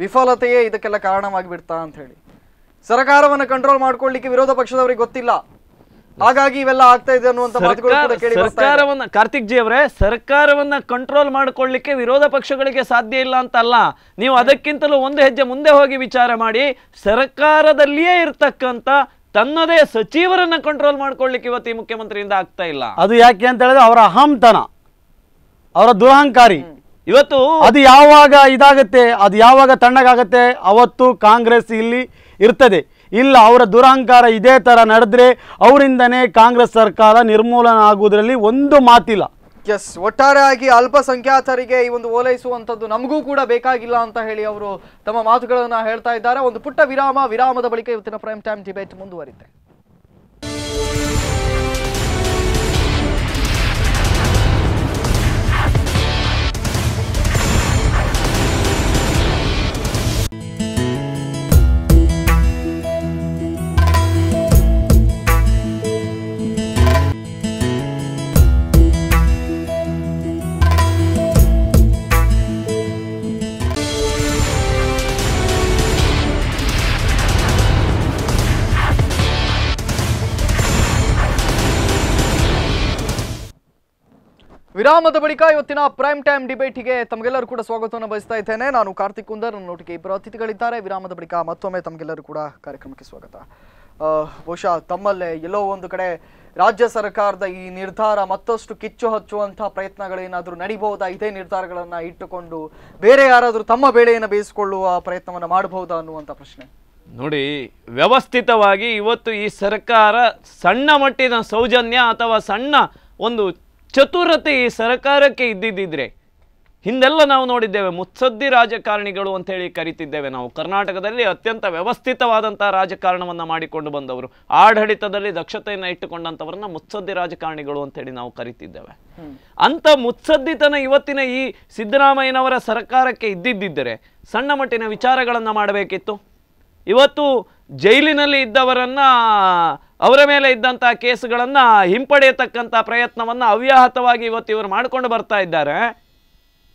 ವಿಫಲತೆಯೇ ಇದಕ್ಕೆಲ್ಲ ಕಾರಣವಾಗಿ ಬಿಡ್ತಾ ಅಂತ ಹೇಳಿ, ಸರ್ಕಾರವನ್ನು ಕಂಟ್ರೋಲ್ ಮಾಡ್ಕೊಳ್ಳಿಕ್ಕೆ ವಿರೋಧ ಪಕ್ಷದವರಿಗೆ ಗೊತ್ತಿಲ್ಲ, ಹಾಗಾಗಿ ಇವೆಲ್ಲ ಆಗ್ತಾ ಇದೆ ಅನ್ನುವಂತ ಮಾತುಗಳು ಕೂಡ ಕೇಳಿ ಬರ್ತಾ ಇದೆ. ಸರ್ಕಾರವನ್ನ, ಕಾರ್ತಿಕ್ ಜಿ ಅವರೇ, ಸರ್ಕಾರವನ್ನ ಕಂಟ್ರೋಲ್ ಮಾಡ್ಕೊಳ್ಳಿಕ್ಕೆ ವಿರೋಧ ಪಕ್ಷಗಳಿಗೆ ಸಾಧ್ಯ ಇಲ್ಲ ಅಂತಲ್ಲ, ನೀವು ಅದಕ್ಕಿಂತಲೂ ಒಂದು ಹೆಜ್ಜೆ ಮುಂದೆ ಹೋಗಿ ವಿಚಾರ ಮಾಡಿ. ಸರ್ಕಾರದಲ್ಲಿಯೇ ಇರ್ತಕ್ಕಂಥ ತನ್ನದೇ ಸಚಿವರನ್ನ ಕಂಟ್ರೋಲ್ ಮಾಡ್ಕೊಳ್ಳಿಕ್ಕೆ ಇವತ್ತು ಈ ಮುಖ್ಯಮಂತ್ರಿಯಿಂದ ಆಗ್ತಾ ಇಲ್ಲ. ಅದು ಯಾಕೆ ಅಂತ ಹೇಳಿದ್ರೆ ಅವರ ಅಹಂತನ, ಅವರ ದುರಹಂಕಾರಿ. ಇವತ್ತು ಅದು ಯಾವಾಗ ಇದಾಗತ್ತೆ, ಅದು ಯಾವಾಗ ತಣ್ಣಗಾಗತ್ತೆ, ಅವತ್ತು ಕಾಂಗ್ರೆಸ್ ಇಲ್ಲಿ ಇರ್ತದೆ. ಇಲ್ಲ, ಅವರ ದುರಹಂಕಾರ ಇದೇ ತರ ನಡೆದ್ರೆ ಅವರಿಂದನೇ ಕಾಂಗ್ರೆಸ್ ಸರ್ಕಾರ ನಿರ್ಮೂಲನ ಆಗುವುದರಲ್ಲಿ ಒಂದು ಮಾತಿಲ್ಲ. ಎಸ್, ಒಟ್ಟಾರೆಯಾಗಿ ಅಲ್ಪಸಂಖ್ಯಾತರಿಗೆ ಈ ಒಂದು ಓಲೈಸುವಂಥದ್ದು ನಮಗೂ ಕೂಡ ಬೇಕಾಗಿಲ್ಲ ಅಂತ ಹೇಳಿ ಅವರು ತಮ್ಮ ಮಾತುಗಳನ್ನ ಹೇಳ್ತಾ ಇದ್ದಾರೆ. ಒಂದು ಪುಟ್ಟ ವಿರಾಮದ ಬಳಿಕ ಇವತ್ತಿನ ಪ್ರೈಮ್ ಟೈಮ್ ಡಿಬೇಟ್ ಮುಂದುವರಿತೆ. ವಿರಾಮದ ಬಳಿಕ ಇವತ್ತಿನ ಪ್ರೈಮ್ ಟೈಮ್ ಡಿಬೇಟಿಗೆ ತಮಗೆಲ್ಲರೂ ಕೂಡ ಸ್ವಾಗತವನ್ನು ಬಯಸ್ತಾ ಇದ್ದೇನೆ. ನಾನು ಕಾರ್ತಿಕ್ ಕುಂದರ್, ನನ್ನೊಟ್ಟಿಗೆ ಇಬ್ಬರು ಅತಿಥಿಗಳಿದ್ದಾರೆ. ವಿರಾಮದ ಬಳಿಕ ಮತ್ತೊಮ್ಮೆ ತಮಗೆಲ್ಲರೂ ಕೂಡ ಕಾರ್ಯಕ್ರಮಕ್ಕೆ ಸ್ವಾಗತ. ಬಹುಶಃ ತಮ್ಮಲ್ಲೇ ಎಲ್ಲೋ ಒಂದು ಕಡೆ ರಾಜ್ಯ ಸರ್ಕಾರದ ಈ ನಿರ್ಧಾರ ಮತ್ತಷ್ಟು ಕಿಚ್ಚು ಹಚ್ಚುವಂತಹ ಪ್ರಯತ್ನಗಳೇನಾದರೂ ನಡೀಬಹುದಾ? ಇದೇ ನಿರ್ಧಾರಗಳನ್ನ ಇಟ್ಟುಕೊಂಡು ಬೇರೆ ಯಾರಾದರೂ ತಮ್ಮ ಬೇಳೆಯನ್ನು ಬೇಯಿಸಿಕೊಳ್ಳುವ ಪ್ರಯತ್ನವನ್ನ ಮಾಡಬಹುದಾ ಅನ್ನುವಂಥ ಪ್ರಶ್ನೆ. ನೋಡಿ, ವ್ಯವಸ್ಥಿತವಾಗಿ ಇವತ್ತು ಈ ಸರ್ಕಾರ ಸಣ್ಣ ಮಟ್ಟಿನ ಸೌಜನ್ಯ ಅಥವಾ ಸಣ್ಣ ಒಂದು ಚತುರತೆ ಈ ಸರ್ಕಾರಕ್ಕೆ ಇದ್ದಿದ್ದಿದ್ರೆ ಹಿಂದೆಲ್ಲ ನಾವು ನೋಡಿದ್ದೇವೆ. ಮುತ್ಸದ್ದಿ ರಾಜಕಾರಣಿಗಳು ಅಂತ ಹೇಳಿ ಕರಿತಿದ್ದೇವೆ ನಾವು. ಕರ್ನಾಟಕದಲ್ಲಿ ಅತ್ಯಂತ ವ್ಯವಸ್ಥಿತವಾದಂತಹ ರಾಜಕಾರಣವನ್ನು ಮಾಡಿಕೊಂಡು ಬಂದವರು, ಆಡಳಿತದಲ್ಲಿ ದಕ್ಷತೆಯನ್ನು ಇಟ್ಟುಕೊಂಡಂಥವ್ರನ್ನ ಮುತ್ಸದ್ದಿ ರಾಜಕಾರಣಿಗಳು ಅಂತೇಳಿ ನಾವು ಕರಿತಿದ್ದೇವೆ. ಅಂಥ ಮುತ್ಸದ್ದಿತನ ಇವತ್ತಿನ ಈ ಸಿದ್ದರಾಮಯ್ಯನವರ ಸರ್ಕಾರಕ್ಕೆ ಇದ್ದಿದ್ದರೆ ಸಣ್ಣ ಮಟ್ಟಿನ ವಿಚಾರಗಳನ್ನು ಮಾಡಬೇಕಿತ್ತು. ಇವತ್ತು ಜೈಲಿನಲ್ಲಿ ಇದ್ದವರನ್ನ, ಅವರ ಮೇಲೆ ಇದ್ದಂಥ ಕೇಸುಗಳನ್ನು ಹಿಂಪಡೆಯತಕ್ಕಂಥ ಪ್ರಯತ್ನವನ್ನು ಅವ್ಯಾಹತವಾಗಿ ಇವತ್ತು ಇವರು ಮಾಡಿಕೊಂಡು ಬರ್ತಾ ಇದ್ದಾರೆ.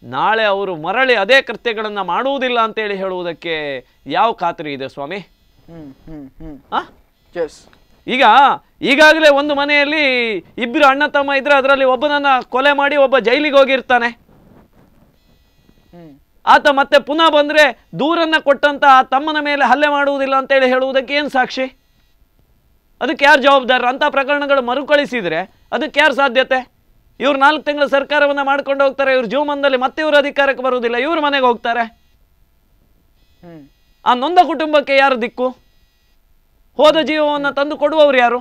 ನಾಳೆ ಅವರು ಮರಳಿ ಅದೇ ಕೃತ್ಯಗಳನ್ನು ಮಾಡುವುದಿಲ್ಲ ಅಂತೇಳಿ ಹೇಳುವುದಕ್ಕೆ ಯಾವ ಖಾತ್ರಿ ಇದೆ ಸ್ವಾಮಿ? ಈಗ ಈಗಾಗಲೇ ಒಂದು ಮನೆಯಲ್ಲಿ ಇಬ್ಬರು ಅಣ್ಣ ತಮ್ಮ ಇದ್ರೆ ಅದರಲ್ಲಿ ಒಬ್ಬನನ್ನ ಕೊಲೆ ಮಾಡಿ ಒಬ್ಬ ಜೈಲಿಗೆ ಹೋಗಿರ್ತಾನೆ. ಆತ ಮತ್ತೆ ಪುನಃ ಬಂದ್ರೆ ದೂರನ್ನ ಕೊಟ್ಟಂತ ಆ ತಮ್ಮನ ಮೇಲೆ ಹಲ್ಲೆ ಮಾಡುವುದಿಲ್ಲ ಅಂತೇಳಿ ಹೇಳುವುದಕ್ಕೆ ಏನು ಸಾಕ್ಷಿ? ಅದಕ್ಕೆ ಯಾರು ಜವಾಬ್ದಾರರು? ಅಂತ ಪ್ರಕರಣಗಳು ಮರುಕಳಿಸಿದ್ರೆ ಅದಕ್ಕೆ ಯಾರು ಸಾಧ್ಯತೆ? ಇವ್ರು 4 ತಿಂಗಳ ಸರ್ಕಾರವನ್ನ ಮಾಡ್ಕೊಂಡು ಹೋಗ್ತಾರೆ, ಇವ್ರ ಜೀವಮಾನದಲ್ಲಿ ಮತ್ತೆ ಇವರು ಅಧಿಕಾರಕ್ಕೆ ಬರುವುದಿಲ್ಲ, ಇವ್ರ ಮನೆಗೆ ಹೋಗ್ತಾರೆ. ಆ ನೊಂದ ಕುಟುಂಬಕ್ಕೆ ಯಾರು ದಿಕ್ಕು? ಹೋದ ಜೀವವನ್ನು ತಂದು ಕೊಡುವವರು ಯಾರು?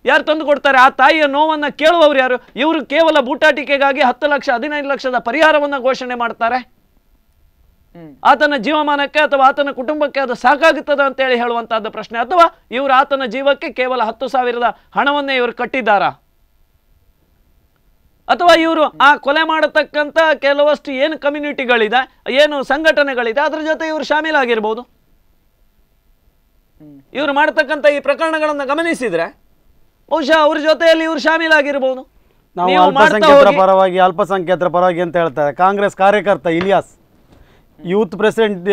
ಯಾರು ತಂದು ಕೊಡ್ತಾರೆ? ಆ ತಾಯಿಯ ನೋವನ್ನ ಕೇಳುವವರು ಯಾರು? ಇವರು ಕೇವಲ ಬೂಟಾಟಿಕೆಗಾಗಿ 10 ಲಕ್ಷ 15 ಲಕ್ಷದ ಪರಿಹಾರವನ್ನ ಘೋಷಣೆ ಮಾಡ್ತಾರೆ. ಆತನ ಜೀವಮಾನಕ್ಕೆ ಅಥವಾ ಆತನ ಕುಟುಂಬಕ್ಕೆ ಅದು ಸಾಕಾಗುತ್ತದೆ ಅಂತೇಳಿ ಹೇಳುವಂತಹದ್ದು ಪ್ರಶ್ನೆ. ಅಥವಾ ಇವರು ಆತನ ಜೀವಕ್ಕೆ ಕೇವಲ 10,000 ಹಣವನ್ನೇ ಇವರು ಕಟ್ಟಿದ್ದಾರಾ? ಅಥವಾ ಇವರು ಆ ಕೊಲೆ ಮಾಡತಕ್ಕಂಥ ಕೆಲವಷ್ಟು ಏನು ಕಮ್ಯುನಿಟಿಗಳಿದೆ, ಏನು ಸಂಘಟನೆಗಳಿದೆ, ಅದರ ಜೊತೆ ಇವರು ಶಾಮೀಲಾಗಿರ್ಬೋದು. ಇವರು ಮಾಡತಕ್ಕಂಥ ಈ ಪ್ರಕರಣಗಳನ್ನು ಗಮನಿಸಿದ್ರೆ ಬಹುಶಃ ಅವ್ರ ಜೊತೆಯಲ್ಲಿ ಇವರು ಶಾಮೀಲಾಗಿರ್ಬೋದು. ನಾವು ಅಲ್ಪಸಂಖ್ಯಾತರ ಪರವಾಗಿ ಅಲ್ಪಸಂಖ್ಯಾತರ ಪರವಾಗಿ ಅಂತ ಹೇಳ್ತಾರೆ. ಕಾಂಗ್ರೆಸ್ ಕಾರ್ಯಕರ್ತ ಇಲಿಯಾಸ್ ಯೂತ್ ಪ್ರೆಸಿಡೆಂಟ್,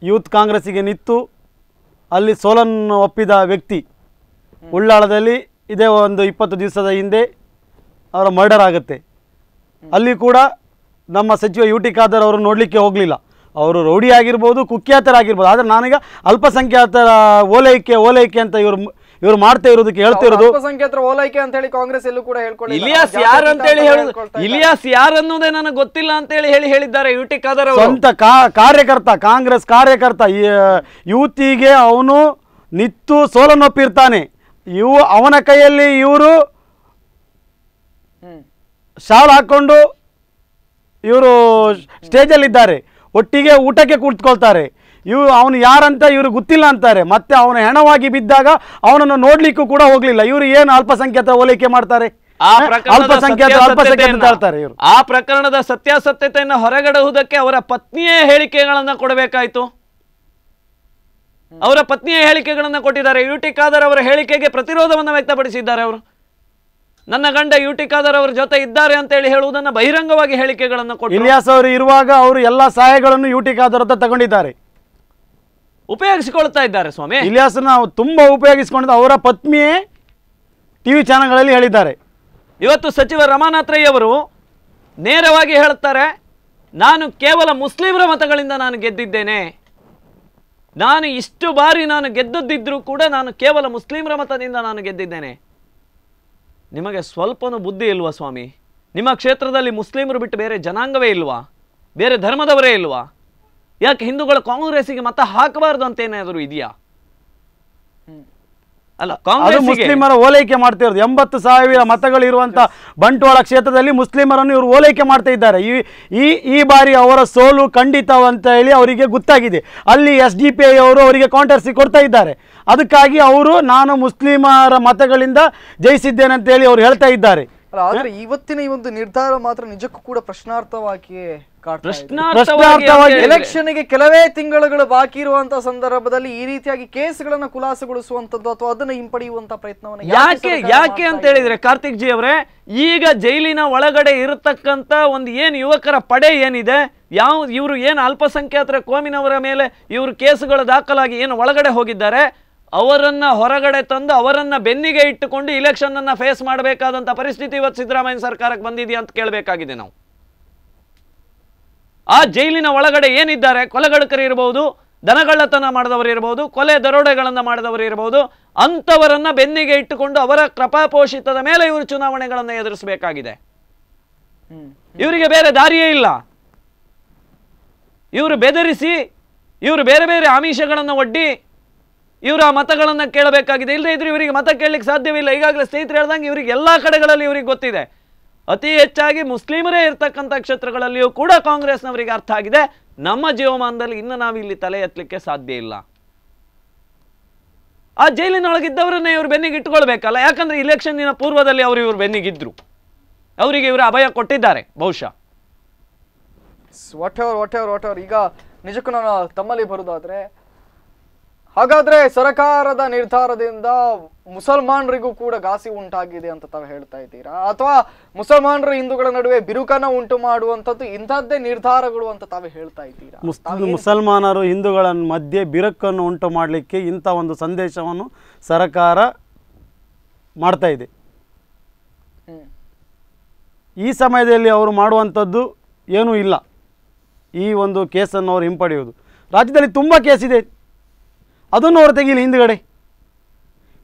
ಯೂತ್ ಕಾಂಗ್ರೆಸ್ಸಿಗೆ ನಿಂತು ಅಲ್ಲಿ ಸೋಲನ್ನು ಒಪ್ಪಿದ ವ್ಯಕ್ತಿ. ಉಳ್ಳಾಳದಲ್ಲಿ ಇದೇ ಒಂದು 20 ದಿವಸದ ಹಿಂದೆ ಅವರ ಮರ್ಡರ್ ಆಗುತ್ತೆ. ಅಲ್ಲಿ ಕೂಡ ನಮ್ಮ ಸಚಿವ ಯುಟಿ ಖಾದರ್ ಅವರು ನೋಡಲಿಕ್ಕೆ ಹೋಗಲಿಲ್ಲ. ಅವರು ರೌಡಿ ಆಗಿರ್ಬೋದು, ಕುಖ್ಯಾತರಾಗಿರ್ಬೋದು. ಆದರೆ ನಾನೀಗ ಅಲ್ಪಸಂಖ್ಯಾತರ ಓಲೈಕೆ ಅಂತ ಇವರು ಮಾಡ್ತಾ ಇರೋದಕ್ಕೆ ಹೇಳ್ತಾ ಇರೋದು. ಅಲ್ಪಸಂಖ್ಯಾತರ ಓಲೈಕೆ ಅಂತ ಹೇಳಿ ಕಾಂಗ್ರೆಸ್ ಎಲ್ಲೂ ಕೂಡ ಹೇಳ್ಕೊಳ್ಳಿ. ಇಲಿಯಾಸ್ ಯಾರು ಅಂತ ಹೇಳಿ ಹೇಳುದು, ಇಲಿಯಾಸ್ ಯಾರು ಅನ್ನೋದೇ ನನಗೆ ಗೊತ್ತಿಲ್ಲ ಅಂತ ಹೇಳಿದ್ದಾರೆ ಯುಟಿ ಖಾದರ್ ಅವರು. ಸ್ವಂತ ಕಾರ್ಯಕರ್ತ, ಕಾಂಗ್ರೆಸ್ ಕಾರ್ಯಕರ್ತ, ಯೂತಿಗೆ ಅವನು ನಿತ್ತು ಸೋಲನ್ನೊಪ್ಪಿರ್ತಾನೆ. ಅವನ ಕೈಯಲ್ಲಿ ಇವರು ಶಾಲ್ ಹಾಕೊಂಡು ಇವರು ಸ್ಟೇಜಲ್ಲಿದ್ದಾರೆ, ಒಟ್ಟಿಗೆ ಊಟಕ್ಕೆ ಕುಳಿತುಕೊಳ್ತಾರೆ. ಅವನು ಯಾರಂತ ಇವರು ಗೊತ್ತಿಲ್ಲ ಅಂತಾರೆ. ಮತ್ತೆ ಅವನ ಹೆಣವಾಗಿ ಬಿದ್ದಾಗ ಅವನನ್ನು ನೋಡ್ಲಿಕ್ಕೂ ಕೂಡ ಹೋಗ್ಲಿಲ್ಲ. ಇವರು ಏನು ಅಲ್ಪಸಂಖ್ಯಾತರ ಓಲೈಕೆ ಮಾಡ್ತಾರೆ? ಆ ಪ್ರಕರಣದ ಸತ್ಯಾಸತ್ಯತೆಯನ್ನು ಹೊರಗಡುವುದಕ್ಕೆ ಅವರ ಪತ್ನಿಯೇ ಹೇಳಿಕೆಗಳನ್ನ ಕೊಡಬೇಕಾಯ್ತು. ಅವರ ಪತ್ನಿಯೇ ಹೇಳಿಕೆಗಳನ್ನ ಕೊಟ್ಟಿದ್ದಾರೆ. ಯುಟಿ ಖಾದರ್ ಅವರ ಹೇಳಿಕೆಗೆ ಪ್ರತಿರೋಧವನ್ನು ವ್ಯಕ್ತಪಡಿಸಿದ್ದಾರೆ. ಅವರು ನನ್ನ ಗಂಡ ಯುಟಿ ಖಾದರ್ ಅವರ ಜೊತೆ ಇದ್ದಾರೆ ಅಂತ ಹೇಳುವುದನ್ನು ಬಹಿರಂಗವಾಗಿ ಹೇಳಿಕೆಗಳನ್ನು ಕೊಟ್ಟು, ಇಲಿಯಾಸ್ ಅವರು ಇರುವಾಗ ಅವರು ಎಲ್ಲ ಸಹಾಯಗಳನ್ನು ಯುಟಿ ಖಾದರ್ ಹತ್ರ ತಗೊಂಡಿದ್ದಾರೆ, ಉಪಯೋಗಿಸಿಕೊಳ್ತಾ ಇದ್ದಾರೆ. ಸ್ವಾಮಿ, ಇಲಿಯಾಸ್ನ ತುಂಬಾ ಉಪಯೋಗಿಸಿಕೊಂಡು ಅವರ ಪತ್ನಿಯೇ ಟಿವಿ ಚಾನೆಲ್ಗಳಲ್ಲಿ ಹೇಳಿದ್ದಾರೆ. ಇವತ್ತು ಸಚಿವ ರಮಾನಾಥ್ ರೈ ಅವರು ನೇರವಾಗಿ ಹೇಳುತ್ತಾರೆ, ನಾನು ಕೇವಲ ಮುಸ್ಲಿಮರ ಮತಗಳಿಂದ ನಾನು ಗೆದ್ದಿದ್ದೇನೆ. ನಾನು ಇಷ್ಟು ಬಾರಿ ನಾನು ಗೆದ್ದದ್ದಿದ್ರೂ ಕೂಡ ನಾನು ಕೇವಲ ಮುಸ್ಲಿಮರ ಮತದಿಂದ ನಾನು ಗೆದ್ದಿದ್ದೇನೆ. ನಿಮಗೆ ಸ್ವಲ್ಪನೂ ಬುದ್ಧಿ ಇಲ್ವಾ ಸ್ವಾಮಿ? ನಿಮ್ಮ ಕ್ಷೇತ್ರದಲ್ಲಿ ಮುಸ್ಲಿಮರು ಬಿಟ್ಟು ಬೇರೆ ಜನಾಂಗವೇ ಇಲ್ವಾ? ಬೇರೆ ಧರ್ಮದವರೇ ಇಲ್ವಾ? ಯಾಕೆ ಹಿಂದೂಗಳು ಕಾಂಗ್ರೆಸ್ಸಿಗೆ ಮತ ಹಾಕಬಾರ್ದು ಅಂತ ಏನಾದರೂ ಇದೆಯಾ? ಅಲ್ಲ, ಕಾಂಗ್ರೆಸ್ ಮುಸ್ಲಿಮರ ಓಲೈಕೆ ಮಾಡ್ತಾ ಇರೋದು. 80,000 ಮತಗಳು ಇರುವಂತ ಬಂಟ್ವಾಳ ಕ್ಷೇತ್ರದಲ್ಲಿ ಮುಸ್ಲಿಮರನ್ನು ಇವರು ಓಲೈಕೆ ಮಾಡ್ತಾ ಇದ್ದಾರೆ. ಈ ಬಾರಿ ಅವರ ಸೋಲು ಖಂಡಿತ ಅಂತ ಹೇಳಿ ಅವರಿಗೆ ಗೊತ್ತಾಗಿದೆ. ಅಲ್ಲಿ SDPI ಅವರು ಅವರಿಗೆ ಕಾಂಟ್ರಸಿ ಕೊಡ್ತಾ ಇದ್ದಾರೆ. ಅದಕ್ಕಾಗಿ ಅವರು ನಾನು ಮುಸ್ಲಿಮರ ಮತಗಳಿಂದ ಜಯಿಸಿದ್ದೇನೆ ಅಂತ ಹೇಳಿ ಅವರು ಹೇಳ್ತಾ ಇದ್ದಾರೆ. ಆದ್ರೆ ಇವತ್ತಿನ ಈ ಒಂದು ನಿರ್ಧಾರ ಮಾತ್ರ ನಿಜಕ್ಕೂ ಕೂಡ ಪ್ರಶ್ನಾರ್ಥವಾಗಿ ಎಲೆಕ್ಷನ್ಗೆ ಕೆಲವೇ ತಿಂಗಳುಗಳು ಬಾಕಿ ಇರುವಂತಹ ಸಂದರ್ಭದಲ್ಲಿ ಈ ರೀತಿಯಾಗಿ ಕೇಸ್ಗಳನ್ನ ಖುಲಾಸೆಗೊಳಿಸುವಂತದ್ದು ಅಥವಾ ಅದನ್ನ ಹಿಂಪಡೆಯುವಂತ ಪ್ರಯತ್ನವನ್ನು ಯಾಕೆ ಅಂತ ಹೇಳಿದ್ರೆ, ಕಾರ್ತಿಕ್ ಜಿ ಅವರೇ, ಈಗ ಜೈಲಿನ ಒಳಗಡೆ ಇರತಕ್ಕಂತ ಒಂದು ಏನು ಯುವಕರ ಪಡೆ ಏನಿದೆ, ಇವರು ಏನು ಅಲ್ಪಸಂಖ್ಯಾತರ ಕೋಮಿನವರ ಮೇಲೆ ಇವರು ಕೇಸುಗಳು ದಾಖಲಾಗಿ ಏನು ಒಳಗಡೆ ಹೋಗಿದ್ದಾರೆ, ಅವರನ್ನ ಹೊರಗಡೆ ತಂದು ಅವರನ್ನ ಬೆನ್ನಿಗೆ ಇಟ್ಟುಕೊಂಡು ಇಲೆಕ್ಷನ್ ಅನ್ನ ಫೇಸ್ ಮಾಡಬೇಕಾದಂತ ಪರಿಸ್ಥಿತಿ ಇವತ್ತು ಸಿದ್ದರಾಮಯ್ಯ ಸರ್ಕಾರಕ್ಕೆ ಬಂದಿದೆಯಾ ಅಂತ ಕೇಳಬೇಕಾಗಿದೆ ನಾವು. ಆ ಜೈಲಿನ ಒಳಗಡೆ ಏನಿದ್ದಾರೆ, ಕೊಲೆಗಡಕರು ಇರಬಹುದು, ದನಗಳ್ಳತನ ಮಾಡಿದವರು ಇರಬಹುದು, ಕೊಲೆ ದರೋಡೆಗಳನ್ನ ಮಾಡಿದವರು ಇರಬಹುದು, ಅಂಥವರನ್ನ ಬೆನ್ನಿಗೆ ಇಟ್ಟುಕೊಂಡು ಅವರ ಕೃಪಾಪೋಷಿತದ ಮೇಲೆ ಇವರು ಚುನಾವಣೆಗಳನ್ನು ಎದುರಿಸಬೇಕಾಗಿದೆ. ಇವರಿಗೆ ಬೇರೆ ದಾರಿಯೇ ಇಲ್ಲ. ಇವರು ಬೆದರಿಸಿ, ಇವರು ಬೇರೆ ಬೇರೆ ಆಮಿಷಗಳನ್ನು ಒಡ್ಡಿ ಇವರ ಮತಗಳನ್ನು ಕೇಳಬೇಕಾಗಿದೆ. ಇಲ್ಲದೆ ಇದ್ರೆ ಇವರಿಗೆ ಮತ ಕೇಳಲಿಕ್ಕೆ ಸಾಧ್ಯವಿಲ್ಲ. ಈಗಾಗಲೇ ಸ್ನೇಹಿತರು ಹೇಳ್ದಂಗೆ ಇವರಿಗೆ ಎಲ್ಲ ಕಡೆಗಳಲ್ಲಿ ಇವರಿಗೆ ಗೊತ್ತಿದೆ. ಅತಿ ಹೆಚ್ಚಾಗಿ ಮುಸ್ಲಿಮರೇ ಇರ್ತಕ್ಕಂಥ ಕ್ಷೇತ್ರಗಳಲ್ಲಿಯೂ ಕೂಡ ಕಾಂಗ್ರೆಸ್ನವರಿಗೆ ಅರ್ಥ ಆಗಿದೆ, ನಮ್ಮ ಜೀವಮಾನದಲ್ಲಿ ಇನ್ನು ನಾವಿಲ್ಲಿ ತಲೆ ಎತ್ತಲಿಕ್ಕೆ ಸಾಧ್ಯ ಇಲ್ಲ. ಆ ಜೈಲಿನೊಳಗಿದ್ದವರನ್ನೇ ಇವರು ಬೆನ್ನಿಗೆ ಇಟ್ಕೊಳ್ಬೇಕಲ್ಲ. ಯಾಕಂದ್ರೆ ಇಲೆಕ್ಷನ್ನಿನ ಪೂರ್ವದಲ್ಲಿ ಇವರು ಬೆನ್ನಿಗಿದ್ರು, ಅವರಿಗೆ ಇವರು ಅಭಯ ಕೊಟ್ಟಿದ್ದಾರೆ ಬಹುಶಃ. ವಾಟ್ ಎವರ್ ಈಗ ನಿಜಕ್ಕೂ ನಾನು ತಮ್ಮಲ್ಲಿ ಬರುವುದಾದ್ರೆ, ಹಾಗಾದ್ರೆ ಸರ್ಕಾರದ ನಿರ್ಧಾರದಿಂದ ಮುಸಲ್ಮಾನರಿಗೂ ಕೂಡ ಘಾಸಿ ಉಂಟಾಗಿದೆ ಅಂತ ತಾವು ಹೇಳ್ತಾ ಇದ್ದೀರಾ, ಅಥವಾ ಮುಸಲ್ಮಾನರು ಹಿಂದೂಗಳ ನಡುವೆ ಬಿರುಕನ್ನ ಉಂಟು ಮಾಡುವಂಥದ್ದು ಇಂಥದ್ದೇ ನಿರ್ಧಾರಗಳು ಅಂತ ತಾವು ಹೇಳ್ತಾ ಇದ್ದೀರಾ? ಮುಸಲ್ಮಾನರು ಹಿಂದೂಗಳ ಮಧ್ಯೆ ಬಿರುಕನ್ನು ಉಂಟು ಮಾಡಲಿಕ್ಕೆ ಇಂಥ ಒಂದು ಸಂದೇಶವನ್ನು ಸರ್ಕಾರ ಮಾಡ್ತಾ ಇದೆ. ಈ ಸಮಯದಲ್ಲಿ ಅವರು ಮಾಡುವಂಥದ್ದು ಏನೂ ಇಲ್ಲ. ಈ ಒಂದು ಕೇಸನ್ನು ಅವರು ಹಿಂಪಡೆಯುವುದು, ರಾಜ್ಯದಲ್ಲಿ ತುಂಬ ಕೇಸಿದೆ, ಅದನ್ನು ಅವರು ತೆಗೀಲಿ ಹಿಂದುಗಡೆ.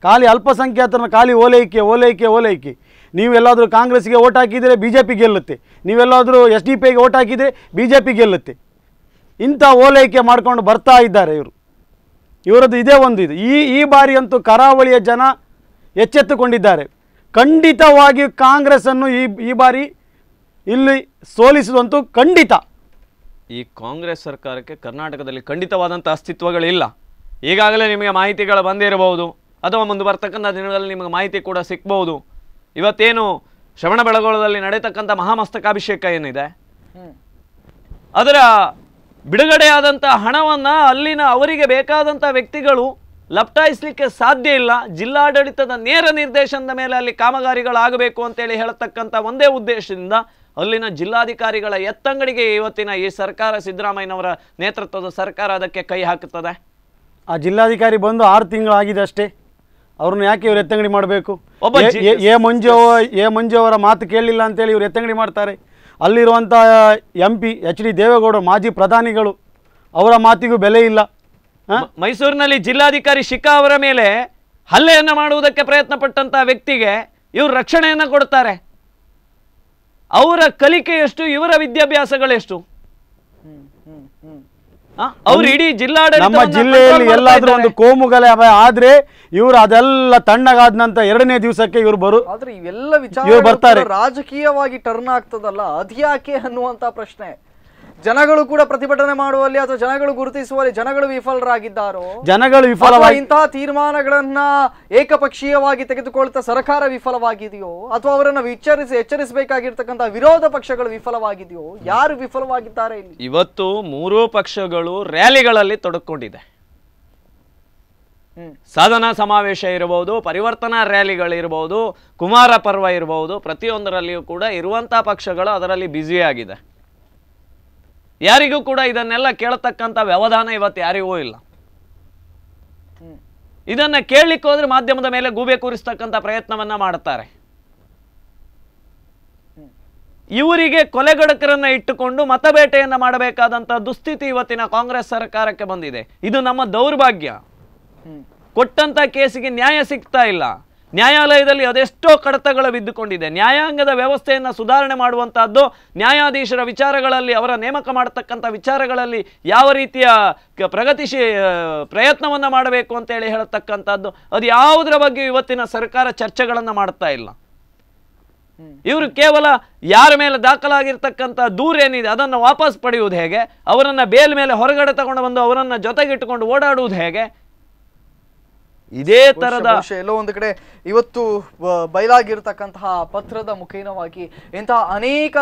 ಖಾಲಿ ಅಲ್ಪಸಂಖ್ಯಾತರನ್ನ ಖಾಲಿ ಓಲೈಕೆ. ನೀವೆಲ್ಲಾದರೂ ಕಾಂಗ್ರೆಸ್ಗೆ ಓಟ್ ಹಾಕಿದರೆ ಬಿ ಜೆ ಪಿ ಗೆಲ್ಲುತ್ತೆ, ನೀವೆಲ್ಲಾದರೂ SDP ಓಟ್ ಹಾಕಿದರೆ BJP ಗೆಲ್ಲುತ್ತೆ. ಇಂಥ ಓಲೈಕೆ ಮಾಡ್ಕೊಂಡು ಬರ್ತಾ ಇದ್ದಾರೆ ಇವರದ್ದು ಇದೇ ಒಂದು ಇದು. ಈ ಬಾರಿ ಅಂತೂ ಕರಾವಳಿಯ ಜನ ಎಚ್ಚೆತ್ತುಕೊಂಡಿದ್ದಾರೆ. ಖಂಡಿತವಾಗಿ ಕಾಂಗ್ರೆಸ್ಸನ್ನು ಈ ಬಾರಿ ಇಲ್ಲಿ ಸೋಲಿಸುವಂತೂ ಖಂಡಿತ. ಈ ಕಾಂಗ್ರೆಸ್ ಸರ್ಕಾರಕ್ಕೆ ಕರ್ನಾಟಕದಲ್ಲಿ ಖಂಡಿತವಾದಂಥ ಅಸ್ತಿತ್ವಗಳಿಲ್ಲ. ಈಗಾಗಲೇ ನಿಮಗೆ ಮಾಹಿತಿಗಳು ಬಂದಿರಬಹುದು, ಅಥವಾ ಮುಂದೆ ಬರ್ತಕ್ಕಂಥ ದಿನಗಳಲ್ಲಿ ನಿಮಗೆ ಮಾಹಿತಿ ಕೂಡ ಸಿಕ್ಬಹುದು. ಇವತ್ತೇನು ಶ್ರವಣಬೆಳಗೊಳದಲ್ಲಿ ನಡೆಯತಕ್ಕಂಥ ಮಹಾಮಸ್ತಕಾಭಿಷೇಕ ಏನಿದೆ, ಅದರ ಬಿಡುಗಡೆಯಾದಂಥ ಹಣವನ್ನು ಅಲ್ಲಿನ ಅವರಿಗೆ ಬೇಕಾದಂಥ ವ್ಯಕ್ತಿಗಳು ಲಪ್ಟಾಯಿಸಲಿಕ್ಕೆ ಸಾಧ್ಯ ಇಲ್ಲ. ಜಿಲ್ಲಾಡಳಿತದ ನೇರ ನಿರ್ದೇಶನದ ಮೇಲೆ ಅಲ್ಲಿ ಕಾಮಗಾರಿಗಳಾಗಬೇಕು ಅಂತೇಳಿ ಹೇಳತಕ್ಕಂಥ ಒಂದೇ ಉದ್ದೇಶದಿಂದ ಅಲ್ಲಿನ ಜಿಲ್ಲಾಧಿಕಾರಿಗಳ ಎತ್ತಂಗಡಿಗೆ ಇವತ್ತಿನ ಈ ಸರ್ಕಾರ, ಸಿದ್ದರಾಮಯ್ಯನವರ ನೇತೃತ್ವದ ಸರ್ಕಾರ ಅದಕ್ಕೆ ಕೈ ಹಾಕುತ್ತದೆ. ಆ ಜಿಲ್ಲಾಧಿಕಾರಿ ಬಂದು 6 ತಿಂಗಳಾಗಿದೆ ಅಷ್ಟೇ. ಅವ್ರನ್ನ ಯಾಕೆ ಇವ್ರು ಎತ್ತಂಗಡಿ ಮಾಡಬೇಕು? ಎ ಮಂಜು ಅವರ ಮಾತು ಕೇಳಲಿಲ್ಲ ಅಂತೇಳಿ ಇವ್ರು ಎತ್ತಂಗಡಿ ಮಾಡ್ತಾರೆ. ಅಲ್ಲಿರುವಂಥ MP HD ದೇವೇಗೌಡರು, ಮಾಜಿ ಪ್ರಧಾನಿಗಳು, ಅವರ ಮಾತಿಗೂ ಬೆಲೆ ಇಲ್ಲ. ಮೈಸೂರಿನಲ್ಲಿ ಜಿಲ್ಲಾಧಿಕಾರಿ ಶಿಖಾ ಅವರ ಮೇಲೆ ಹಲ್ಲೆಯನ್ನು ಮಾಡುವುದಕ್ಕೆ ಪ್ರಯತ್ನ ಪಟ್ಟಂತ ವ್ಯಕ್ತಿಗೆ ಇವರು ರಕ್ಷಣೆಯನ್ನು ಕೊಡ್ತಾರೆ. ಅವರ ಕಲಿಕೆ ಎಷ್ಟು, ಇವರ ವಿದ್ಯಾಭ್ಯಾಸಗಳೆಷ್ಟು? ಅವ್ರು ಇಡೀ ಜಿಲ್ಲಾಡಳಿತ, ನಮ್ಮ ಜಿಲ್ಲೆಯಲ್ಲಿ ಎಲ್ಲಾದ್ರೂ ಒಂದು ಕೋಮುಗಲೆ ಆದ್ರೆ ಇವರು ಅದೆಲ್ಲ ತಣ್ಣಗಾದ ನಂತರ 2ನೇ ದಿವಸಕ್ಕೆ ಇವರು ಆದ್ರೆ ಇವೆಲ್ಲ ವಿಚಾರ ರಾಜಕೀಯವಾಗಿ ಟರ್ನ್ ಆಗ್ತದಲ್ಲ, ಅದ್ಯಾಕೆ ಅನ್ನುವಂತ ಪ್ರಶ್ನೆ. ಜನಗಳು ಕೂಡ ಪ್ರತಿಭಟನೆ ಮಾಡುವಲ್ಲಿ ಅಥವಾ ಜನಗಳು ಗುರುತಿಸುವಲ್ಲಿ ಜನಗಳು ವಿಫಲರಾಗಿದ್ದಾರೋ, ಜನಗಳು ವಿಫಲವಾಗಿ ಇಂತಹ ತೀರ್ಮಾನಗಳನ್ನ ಏಕಪಕ್ಷೀಯವಾಗಿ ತೆಗೆದುಕೊಳ್ತಾ ಸರ್ಕಾರ ವಿಫಲವಾಗಿದೆಯೋ, ಅಥವಾ ಅವರನ್ನ ಎಚ್ಚರಿಸಬೇಕಾಗಿರ್ತಕ್ಕಂಥ ವಿರೋಧ ಪಕ್ಷಗಳು ವಿಫಲವಾಗಿದೆಯೋ? ಯಾರು ವಿಫಲವಾಗಿದ್ದಾರೆ ಇಲ್ಲಿ? ಇವತ್ತು 3 ಪಕ್ಷಗಳು ರ್ಯಾಲಿಗಳಲ್ಲಿ ತೊಡಕೊಂಡಿದೆ. ಸಾಧನಾ ಸಮಾವೇಶ ಇರಬಹುದು, ಪರಿವರ್ತನಾ ರ್ಯಾಲಿಗಳಿರಬಹುದು, ಕುಮಾರ ಪರ್ವ ಇರಬಹುದು, ಪ್ರತಿಯೊಂದರಲ್ಲಿಯೂ ಕೂಡ ಇರುವಂತಹ ಪಕ್ಷಗಳು ಅದರಲ್ಲಿ ಬ್ಯುಸಿಯಾಗಿದೆ. ಯಾರಿಗೂ ಕೂಡ ಇದನ್ನೆಲ್ಲ ಕೇಳತಕ್ಕಂಥ ವ್ಯವಧಾನ ಇವತ್ತು ಯಾರಿಗೂ ಇಲ್ಲ. ಇದನ್ನ ಕೇಳಲಿಕ್ಕೆ ಹೋದ್ರೆ ಮಾಧ್ಯಮದ ಮೇಲೆ ಗೂಬೆ ಕೂರಿಸ್ತಕ್ಕಂಥ ಪ್ರಯತ್ನವನ್ನ ಮಾಡುತ್ತಾರೆ. ಇವರಿಗೆ ಕೊಲೆಗಡಕರನ್ನ ಇಟ್ಟುಕೊಂಡು ಮತಬೇಟೆಯನ್ನ ಮಾಡಬೇಕಾದಂತ ದುಸ್ಥಿತಿ ಇವತ್ತಿನ ಕಾಂಗ್ರೆಸ್ ಸರ್ಕಾರಕ್ಕೆ ಬಂದಿದೆ. ಇದು ನಮ್ಮ ದೌರ್ಭಾಗ್ಯ. ಕೊಟ್ಟಂತ ಕೇಸಿಗೆ ನ್ಯಾಯ ಸಿಗ್ತಾ ಇಲ್ಲ. ನ್ಯಾಯಾಲಯದಲ್ಲಿ ಅದೆಷ್ಟೋ ಕಡತಗಳು ಬಿದ್ದುಕೊಂಡಿದೆ. ನ್ಯಾಯಾಂಗದ ವ್ಯವಸ್ಥೆಯನ್ನು ಸುಧಾರಣೆ ಮಾಡುವಂತಹದ್ದು, ನ್ಯಾಯಾಧೀಶರ ವಿಚಾರಗಳಲ್ಲಿ, ಅವರ ನೇಮಕ ಮಾಡತಕ್ಕಂಥ ವಿಚಾರಗಳಲ್ಲಿ ಯಾವ ರೀತಿಯ ಪ್ರಯತ್ನವನ್ನು ಮಾಡಬೇಕು ಅಂತೇಳಿ ಹೇಳತಕ್ಕಂಥದ್ದು, ಅದು ಯಾವುದರ ಬಗ್ಗೆ ಇವತ್ತಿನ ಸರ್ಕಾರ ಚರ್ಚೆಗಳನ್ನು ಮಾಡ್ತಾ ಇಲ್ಲ. ಇವರು ಕೇವಲ ಯಾರ ಮೇಲೆ ದಾಖಲಾಗಿರ್ತಕ್ಕಂಥ ದೂರ ಏನಿದೆ ಅದನ್ನು ವಾಪಸ್ ಪಡೆಯುವುದು ಹೇಗೆ, ಅವರನ್ನ ಬೇಲ್ ಮೇಲೆ ಹೊರಗಡೆ ತಗೊಂಡು ಬಂದು ಅವರನ್ನ ಜೊತೆಗಿಟ್ಟುಕೊಂಡು ಓಡಾಡುವುದು ಹೇಗೆ, ಇದೇ ತರದ ಎಲ್ಲೋ ಒಂದು ಕಡೆ ಇವತ್ತು ಬಯಲಾಗಿರ್ತಕ್ಕಂತಹ ಪತ್ರದ ಮುಖೇನವಾಗಿ ಇಂತಹ ಅನೇಕ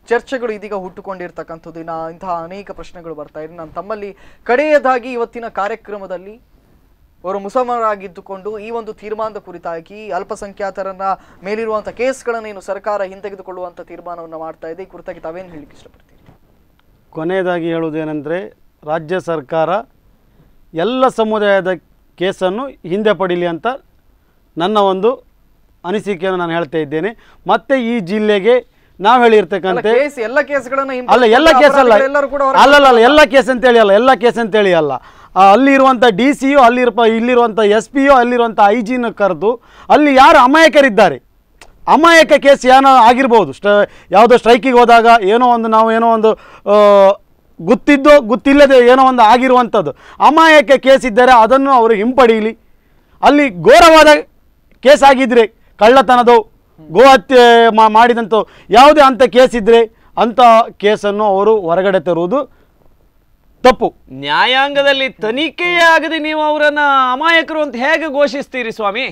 ಚರ್ಚೆಗಳು ಇದೀಗ ಹುಟ್ಟುಕೊಂಡಿರ್ತಕ್ಕಂಥದ್ದು, ಇಂತಹ ಅನೇಕ ಪ್ರಶ್ನೆಗಳು ಬರ್ತಾ ಇದೆ. ನಾನು ತಮ್ಮಲ್ಲಿ ಕಡೆಯದಾಗಿ ಇವತ್ತಿನ ಕಾರ್ಯಕ್ರಮದಲ್ಲಿ ಅವರು ಮುಸಲ್ಮಾನರಾಗಿದ್ದುಕೊಂಡು ಈ ಒಂದು ತೀರ್ಮಾನದ ಕುರಿತಾಗಿ ಅಲ್ಪಸಂಖ್ಯಾತರನ್ನ ಮೇಲಿರುವಂತಹ ಕೇಸ್ಗಳನ್ನೇನು ಸರ್ಕಾರ ಹಿಂತೆಗೆದುಕೊಳ್ಳುವಂತ ತೀರ್ಮಾನವನ್ನು ಮಾಡ್ತಾ ಇದೆ, ಈ ಕುರಿತಾಗಿ ತಾವೇನು ಹೇಳಲಿಕ್ಕೆ ಇಷ್ಟಪಡ್ತೀರಿ? ಕೊನೆಯದಾಗಿ ಹೇಳುವುದೇನೆಂದರೆ, ರಾಜ್ಯ ಸರ್ಕಾರ ಎಲ್ಲ ಸಮುದಾಯದ ಕೇಸನ್ನು ಹಿಂದೆ ಪಡೀಲಿ ಅಂತ ನನ್ನ ಒಂದು ಅನಿಸಿಕೆಯನ್ನು ನಾನು ಹೇಳ್ತಾ ಇದ್ದೇನೆ. ಮತ್ತು ಈ ಜಿಲ್ಲೆಗೆ ನಾವು ಹೇಳಿರ್ತಕ್ಕಂಥ ಎಲ್ಲ ಕೇಸ್ಗಳನ್ನ ಅಲ್ಲ ಎಲ್ಲ ಕೇಸ್ ಅಲ್ಲ ಅಲ್ಲಲ್ಲ ಎಲ್ಲ ಕೇಸ್ ಅಂತೇಳಿ ಅಲ್ಲ ಎಲ್ಲ ಕೇಸ್ ಅಂತೇಳಿ ಅಲ್ಲ ಅಲ್ಲಿರುವಂಥ ಡಿ ಸಿ ಯು ಇಲ್ಲಿರುವಂಥ ಎಸ್ ಪಿ ಯು ಅಲ್ಲಿರುವಂಥ ಐ ಜಿನ ಕರೆದು ಅಲ್ಲಿ ಯಾರು ಅಮಾಯಕರಿದ್ದಾರೆ ಅಮಾಯಕ ಕೇಸ್ ಏನೋ ಆಗಿರ್ಬೋದು ಯಾವುದೋ ಸ್ಟ್ರೈಕಿಗೆ ಹೋದಾಗ ಏನೋ ಒಂದು ಗೊತ್ತಿಲ್ಲದೆ ಏನೋ ಒಂದು ಆಗಿರುವಂಥದ್ದು ಅಮಾಯಕ ಕೇಸ್ ಇದ್ದರೆ ಅದನ್ನು ಅವರು ಹಿಂಪಡೀಲಿ. ಅಲ್ಲಿ ಘೋರವಾದ ಕೇಸ್ ಆಗಿದ್ದರೆ ಕಳ್ಳತನದೋ ಗೋಹತ್ಯೆ ಮಾಡಿದಂಥ ಯಾವುದೇ ಅಂಥ ಕೇಸ್ ಇದ್ದರೆ ಅಂಥ ಕೇಸನ್ನು ಅವರು ಹೊರಗಡೆ ತರುವುದು ತಪ್ಪು. ನ್ಯಾಯಾಂಗದಲ್ಲಿ ತನಿಖೆಯೇ ಆಗದೆ ನೀವು ಅವರನ್ನ ಅಮಾಯಕರು ಅಂತ ಹೇಗೆ ಘೋಷಿಸ್ತೀರಿ ಸ್ವಾಮಿ?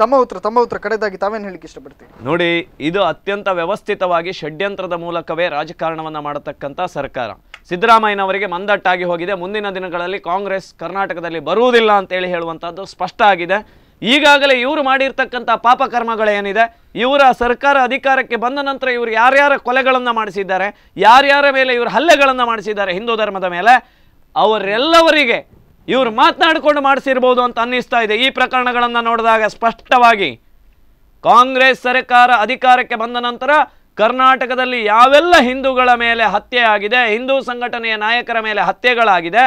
ತಮ್ಮ ಉತ್ತರ ಕಡೆದಾಗಿ ತಾವೇನು ಹೇಳಿಕ್ಕೆ ಇಷ್ಟಪಡ್ತೀವಿ? ನೋಡಿ, ಇದು ಅತ್ಯಂತ ವ್ಯವಸ್ಥಿತವಾಗಿ ಷಡ್ಯಂತ್ರದ ಮೂಲಕವೇ ರಾಜಕಾರಣವನ್ನ ಮಾಡತಕ್ಕಂಥ ಸರ್ಕಾರ. ಸಿದ್ದರಾಮಯ್ಯನವರಿಗೆ ಮಂದಟ್ಟಾಗಿ ಹೋಗಿದೆ. ಮುಂದಿನ ದಿನಗಳಲ್ಲಿ ಕಾಂಗ್ರೆಸ್ ಕರ್ನಾಟಕದಲ್ಲಿ ಬರುವುದಿಲ್ಲ ಅಂತೇಳಿ ಹೇಳುವಂಥದ್ದು ಸ್ಪಷ್ಟ ಆಗಿದೆ. ಈಗಾಗಲೇ ಇವರು ಮಾಡಿರ್ತಕ್ಕಂಥ ಪಾಪಕರ್ಮಗಳೇನಿದೆ, ಇವರ ಸರ್ಕಾರ ಅಧಿಕಾರಕ್ಕೆ ಬಂದ ನಂತರ ಇವರು ಯಾರ್ಯಾರ ಕೊಲೆಗಳನ್ನು ಮಾಡಿಸಿದ್ದಾರೆ, ಯಾರ್ಯಾರ ಮೇಲೆ ಇವರು ಹಲ್ಲೆಗಳನ್ನು ಮಾಡಿಸಿದ್ದಾರೆ ಹಿಂದೂ ಧರ್ಮದ ಮೇಲೆ, ಅವರೆಲ್ಲವರಿಗೆ ಇವರು ಮಾತನಾಡಿಕೊಂಡು ಮಾಡಿಸಿರ್ಬೋದು ಅಂತ ಅನ್ನಿಸ್ತಾ ಇದೆ. ಈ ಪ್ರಕರಣಗಳನ್ನು ನೋಡಿದಾಗ ಸ್ಪಷ್ಟವಾಗಿ ಕಾಂಗ್ರೆಸ್ ಸರ್ಕಾರ ಅಧಿಕಾರಕ್ಕೆ ಬಂದ ನಂತರ ಕರ್ನಾಟಕದಲ್ಲಿ ಯಾವೆಲ್ಲ ಹಿಂದೂಗಳ ಮೇಲೆ ಹತ್ಯೆ ಆಗಿದೆ, ಹಿಂದೂ ಸಂಘಟನೆಯ ನಾಯಕರ ಮೇಲೆ ಹತ್ಯೆಗಳಾಗಿದೆ,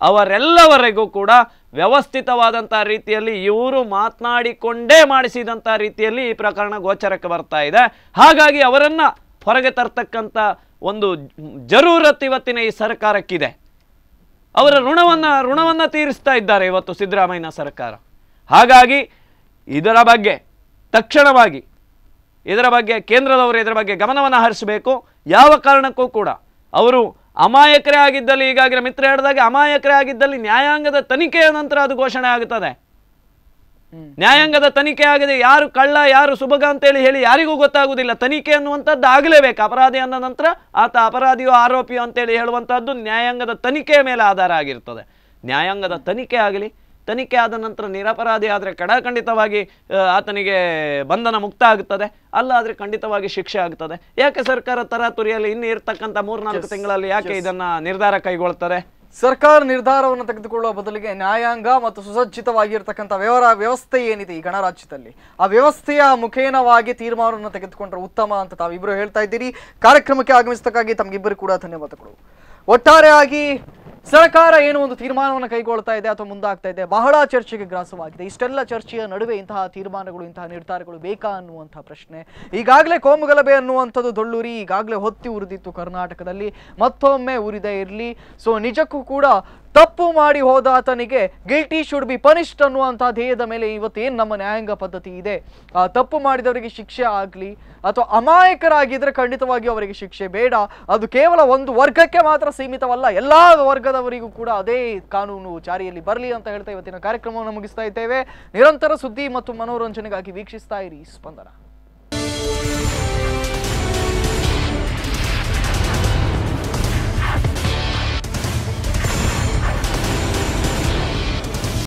ಅವರೆಲ್ಲವರೆಗೂ ಕೂಡ ವ್ಯವಸ್ಥಿತವಾದಂಥ ರೀತಿಯಲ್ಲಿ ಇವರು ಮಾತನಾಡಿಕೊಂಡೇ ಮಾಡಿಸಿದಂಥ ರೀತಿಯಲ್ಲಿ ಈ ಪ್ರಕರಣ ಗೋಚರಕ್ಕೆ ಬರ್ತಾ ಇದೆ. ಹಾಗಾಗಿ ಅವರನ್ನು ಹೊರಗೆ ತರ್ತಕ್ಕಂಥ ಒಂದು ಜರೂರತ್ ಇವತ್ತಿನ ಈ ಸರ್ಕಾರಕ್ಕಿದೆ. ಅವರ ಋಣವನ್ನು ತೀರಿಸ್ತಾ ಇದ್ದಾರೆ ಇವತ್ತು ಸಿದ್ದರಾಮಯ್ಯನ ಸರ್ಕಾರ. ಹಾಗಾಗಿ ಇದರ ಬಗ್ಗೆ ತಕ್ಷಣವಾಗಿ ಕೇಂದ್ರದವರು ಇದರ ಬಗ್ಗೆ ಗಮನವನ್ನು ಹರಿಸಬೇಕು. ಯಾವ ಕಾರಣಕ್ಕೂ ಕೂಡ ಅವರು ಅಮಾಯಕರೇ ಆಗಿದ್ದಲ್ಲಿ, ಈಗಾಗಲೇ ಮಿತ್ರ ಹೇಳಿದಾಗೆ ಅಮಾಯಕರೇ ಆಗಿದ್ದಲ್ಲಿ ನ್ಯಾಯಾಂಗದ ತನಿಖೆಯ ನಂತರ ಅದು ಘೋಷಣೆ ಆಗುತ್ತದೆ. ನ್ಯಾಯಾಂಗದ ತನಿಖೆ ಆಗದೆ ಯಾರು ಕಳ್ಳ ಯಾರು ಸುಬಗ ಅಂತೇಳಿ ಹೇಳಿ ಯಾರಿಗೂ ಗೊತ್ತಾಗುವುದಿಲ್ಲ. ತನಿಖೆ ಅನ್ನುವಂಥದ್ದು ಆಗಲೇಬೇಕು. ಅಪರಾಧಿ ಅಂದ ನಂತರ ಆತ ಅಪರಾಧಿಯೋ ಆರೋಪಿಯೋ ಅಂತೇಳಿ ಹೇಳುವಂಥದ್ದು ನ್ಯಾಯಾಂಗದ ತನಿಖೆಯ ಮೇಲೆ ಆಧಾರ ಆಗಿರ್ತದೆ. ನ್ಯಾಯಾಂಗದ ತನಿಖೆ ಆಗಲಿ, ತನಿಖೆ ಆದ ನಂತರ ನಿರಪರಾಧಿ ಆದರೆ ಖಂಡಿತವಾಗಿ ಆತನಿಗೆ ಬಂಧನ ಮುಕ್ತ ಆಗುತ್ತದೆ, ಅಲ್ಲ ಆದರೆ ಖಂಡಿತವಾಗಿ ಶಿಕ್ಷೆ ಆಗ್ತದೆ. ಯಾಕೆ ಸರ್ಕಾರ ತರಾತುರಿಯಲ್ಲಿ ಇನ್ನು ಇರ್ತಕ್ಕಂಥ 3-4 ತಿಂಗಳಲ್ಲಿ ಯಾಕೆ ಇದನ್ನ ನಿರ್ಧಾರ ಕೈಗೊಳ್ತಾರೆ? ಸರ್ಕಾರ ನಿರ್ಧಾರವನ್ನು ತೆಗೆದುಕೊಳ್ಳುವ ಬದಲಿಗೆ ನ್ಯಾಯಾಂಗ ಮತ್ತು ಸುಸಜ್ಜಿತವಾಗಿರ್ತಕ್ಕಂಥ ವ್ಯವಸ್ಥೆ ಏನಿದೆ ಈ ಗಣರಾಜ್ಯದಲ್ಲಿ, ಆ ವ್ಯವಸ್ಥೆಯ ಮುಖೇನವಾಗಿ ತೀರ್ಮಾನವನ್ನು ತೆಗೆದುಕೊಂಡ್ರೆ ಉತ್ತಮ ಅಂತ ತಾವಿಬ್ಬರು ಹೇಳ್ತಾ ಇದ್ದೀರಿ. ಕಾರ್ಯಕ್ರಮಕ್ಕೆ ಆಗಮಿಸತಕ್ಕಾಗಿ ತಮಗಿಬ್ಬರು ಕೂಡ ಧನ್ಯವಾದಗಳು. ಒಟ್ಟಾರೆಯಾಗಿ ಸರ್ಕಾರ ಏನು ಒಂದು ತೀರ್ಮಾನವನ್ನು ಕೈಗೊಳ್ತಾ ಇದೆ ಅಥವಾ ಮುಂದಾಗ್ತಾ ಇದೆ ಬಹಳ ಚರ್ಚೆಗೆ ಗ್ರಾಸವಾಗಿದೆ. ಇಷ್ಟೆಲ್ಲ ಚರ್ಚೆಯ ನಡುವೆ ಇಂತಹ ತೀರ್ಮಾನಗಳು ಇಂತಹ ನಿರ್ಧಾರಗಳು ಬೇಕಾ ಅನ್ನುವಂತಹ ಪ್ರಶ್ನೆ. ಈಗಾಗಲೇ ಕೋಮುಗಲಭೆ ಅನ್ನುವಂಥದ್ದು ದೊಳ್ಳೂರಿ ಈಗಾಗಲೇ ಹೊತ್ತಿ ಉರಿದಿತ್ತು ಕರ್ನಾಟಕದಲ್ಲಿ, ಮತ್ತೊಮ್ಮೆ ಉರಿದೇ ಇರಲಿ. ಸೊ ನಿಜಕ್ಕೂ ಕೂಡ ತಪ್ಪು ಮಾಡಿ ಹೋದ ಆತನಿಗೆ ಗಿಲ್ಟಿ ಶುಡ್ ಬಿ ಪನಿಷ್ಡ್ ಅನ್ನುವಂತಹ ಧ್ಯೇಯದ ಮೇಲೆ ಇವತ್ತೇನು ನಮ್ಮ ನ್ಯಾಯಾಂಗ ಪದ್ಧತಿ ಇದೆ, ತಪ್ಪು ಮಾಡಿದವರಿಗೆ ಶಿಕ್ಷೆ ಆಗಲಿ ಅಥವಾ ಅಮಾಯಕರಾಗಿದ್ರೆ ಖಂಡಿತವಾಗಿ ಅವರಿಗೆ ಶಿಕ್ಷೆ ಬೇಡ. ಅದು ಕೇವಲ ಒಂದು ವರ್ಗಕ್ಕೆ ಮಾತ್ರ ಸೀಮಿತವಲ್ಲ, ಎಲ್ಲ ವರ್ಗದವರಿಗೂ ಕೂಡ ಅದೇ ಕಾನೂನು ಜಾರಿಯಲ್ಲಿ ಬರಲಿ ಅಂತ ಹೇಳ್ತಾ ಇವತ್ತಿನ ಕಾರ್ಯಕ್ರಮವನ್ನು ಮುಗಿಸ್ತಾ ಇದ್ದೇವೆ. ನಿರಂತರ ಸುದ್ದಿ ಮತ್ತು ಮನೋರಂಜನೆಗಾಗಿ ವೀಕ್ಷಿಸ್ತಾ ಇರಿ ಸ್ಪಂದನ.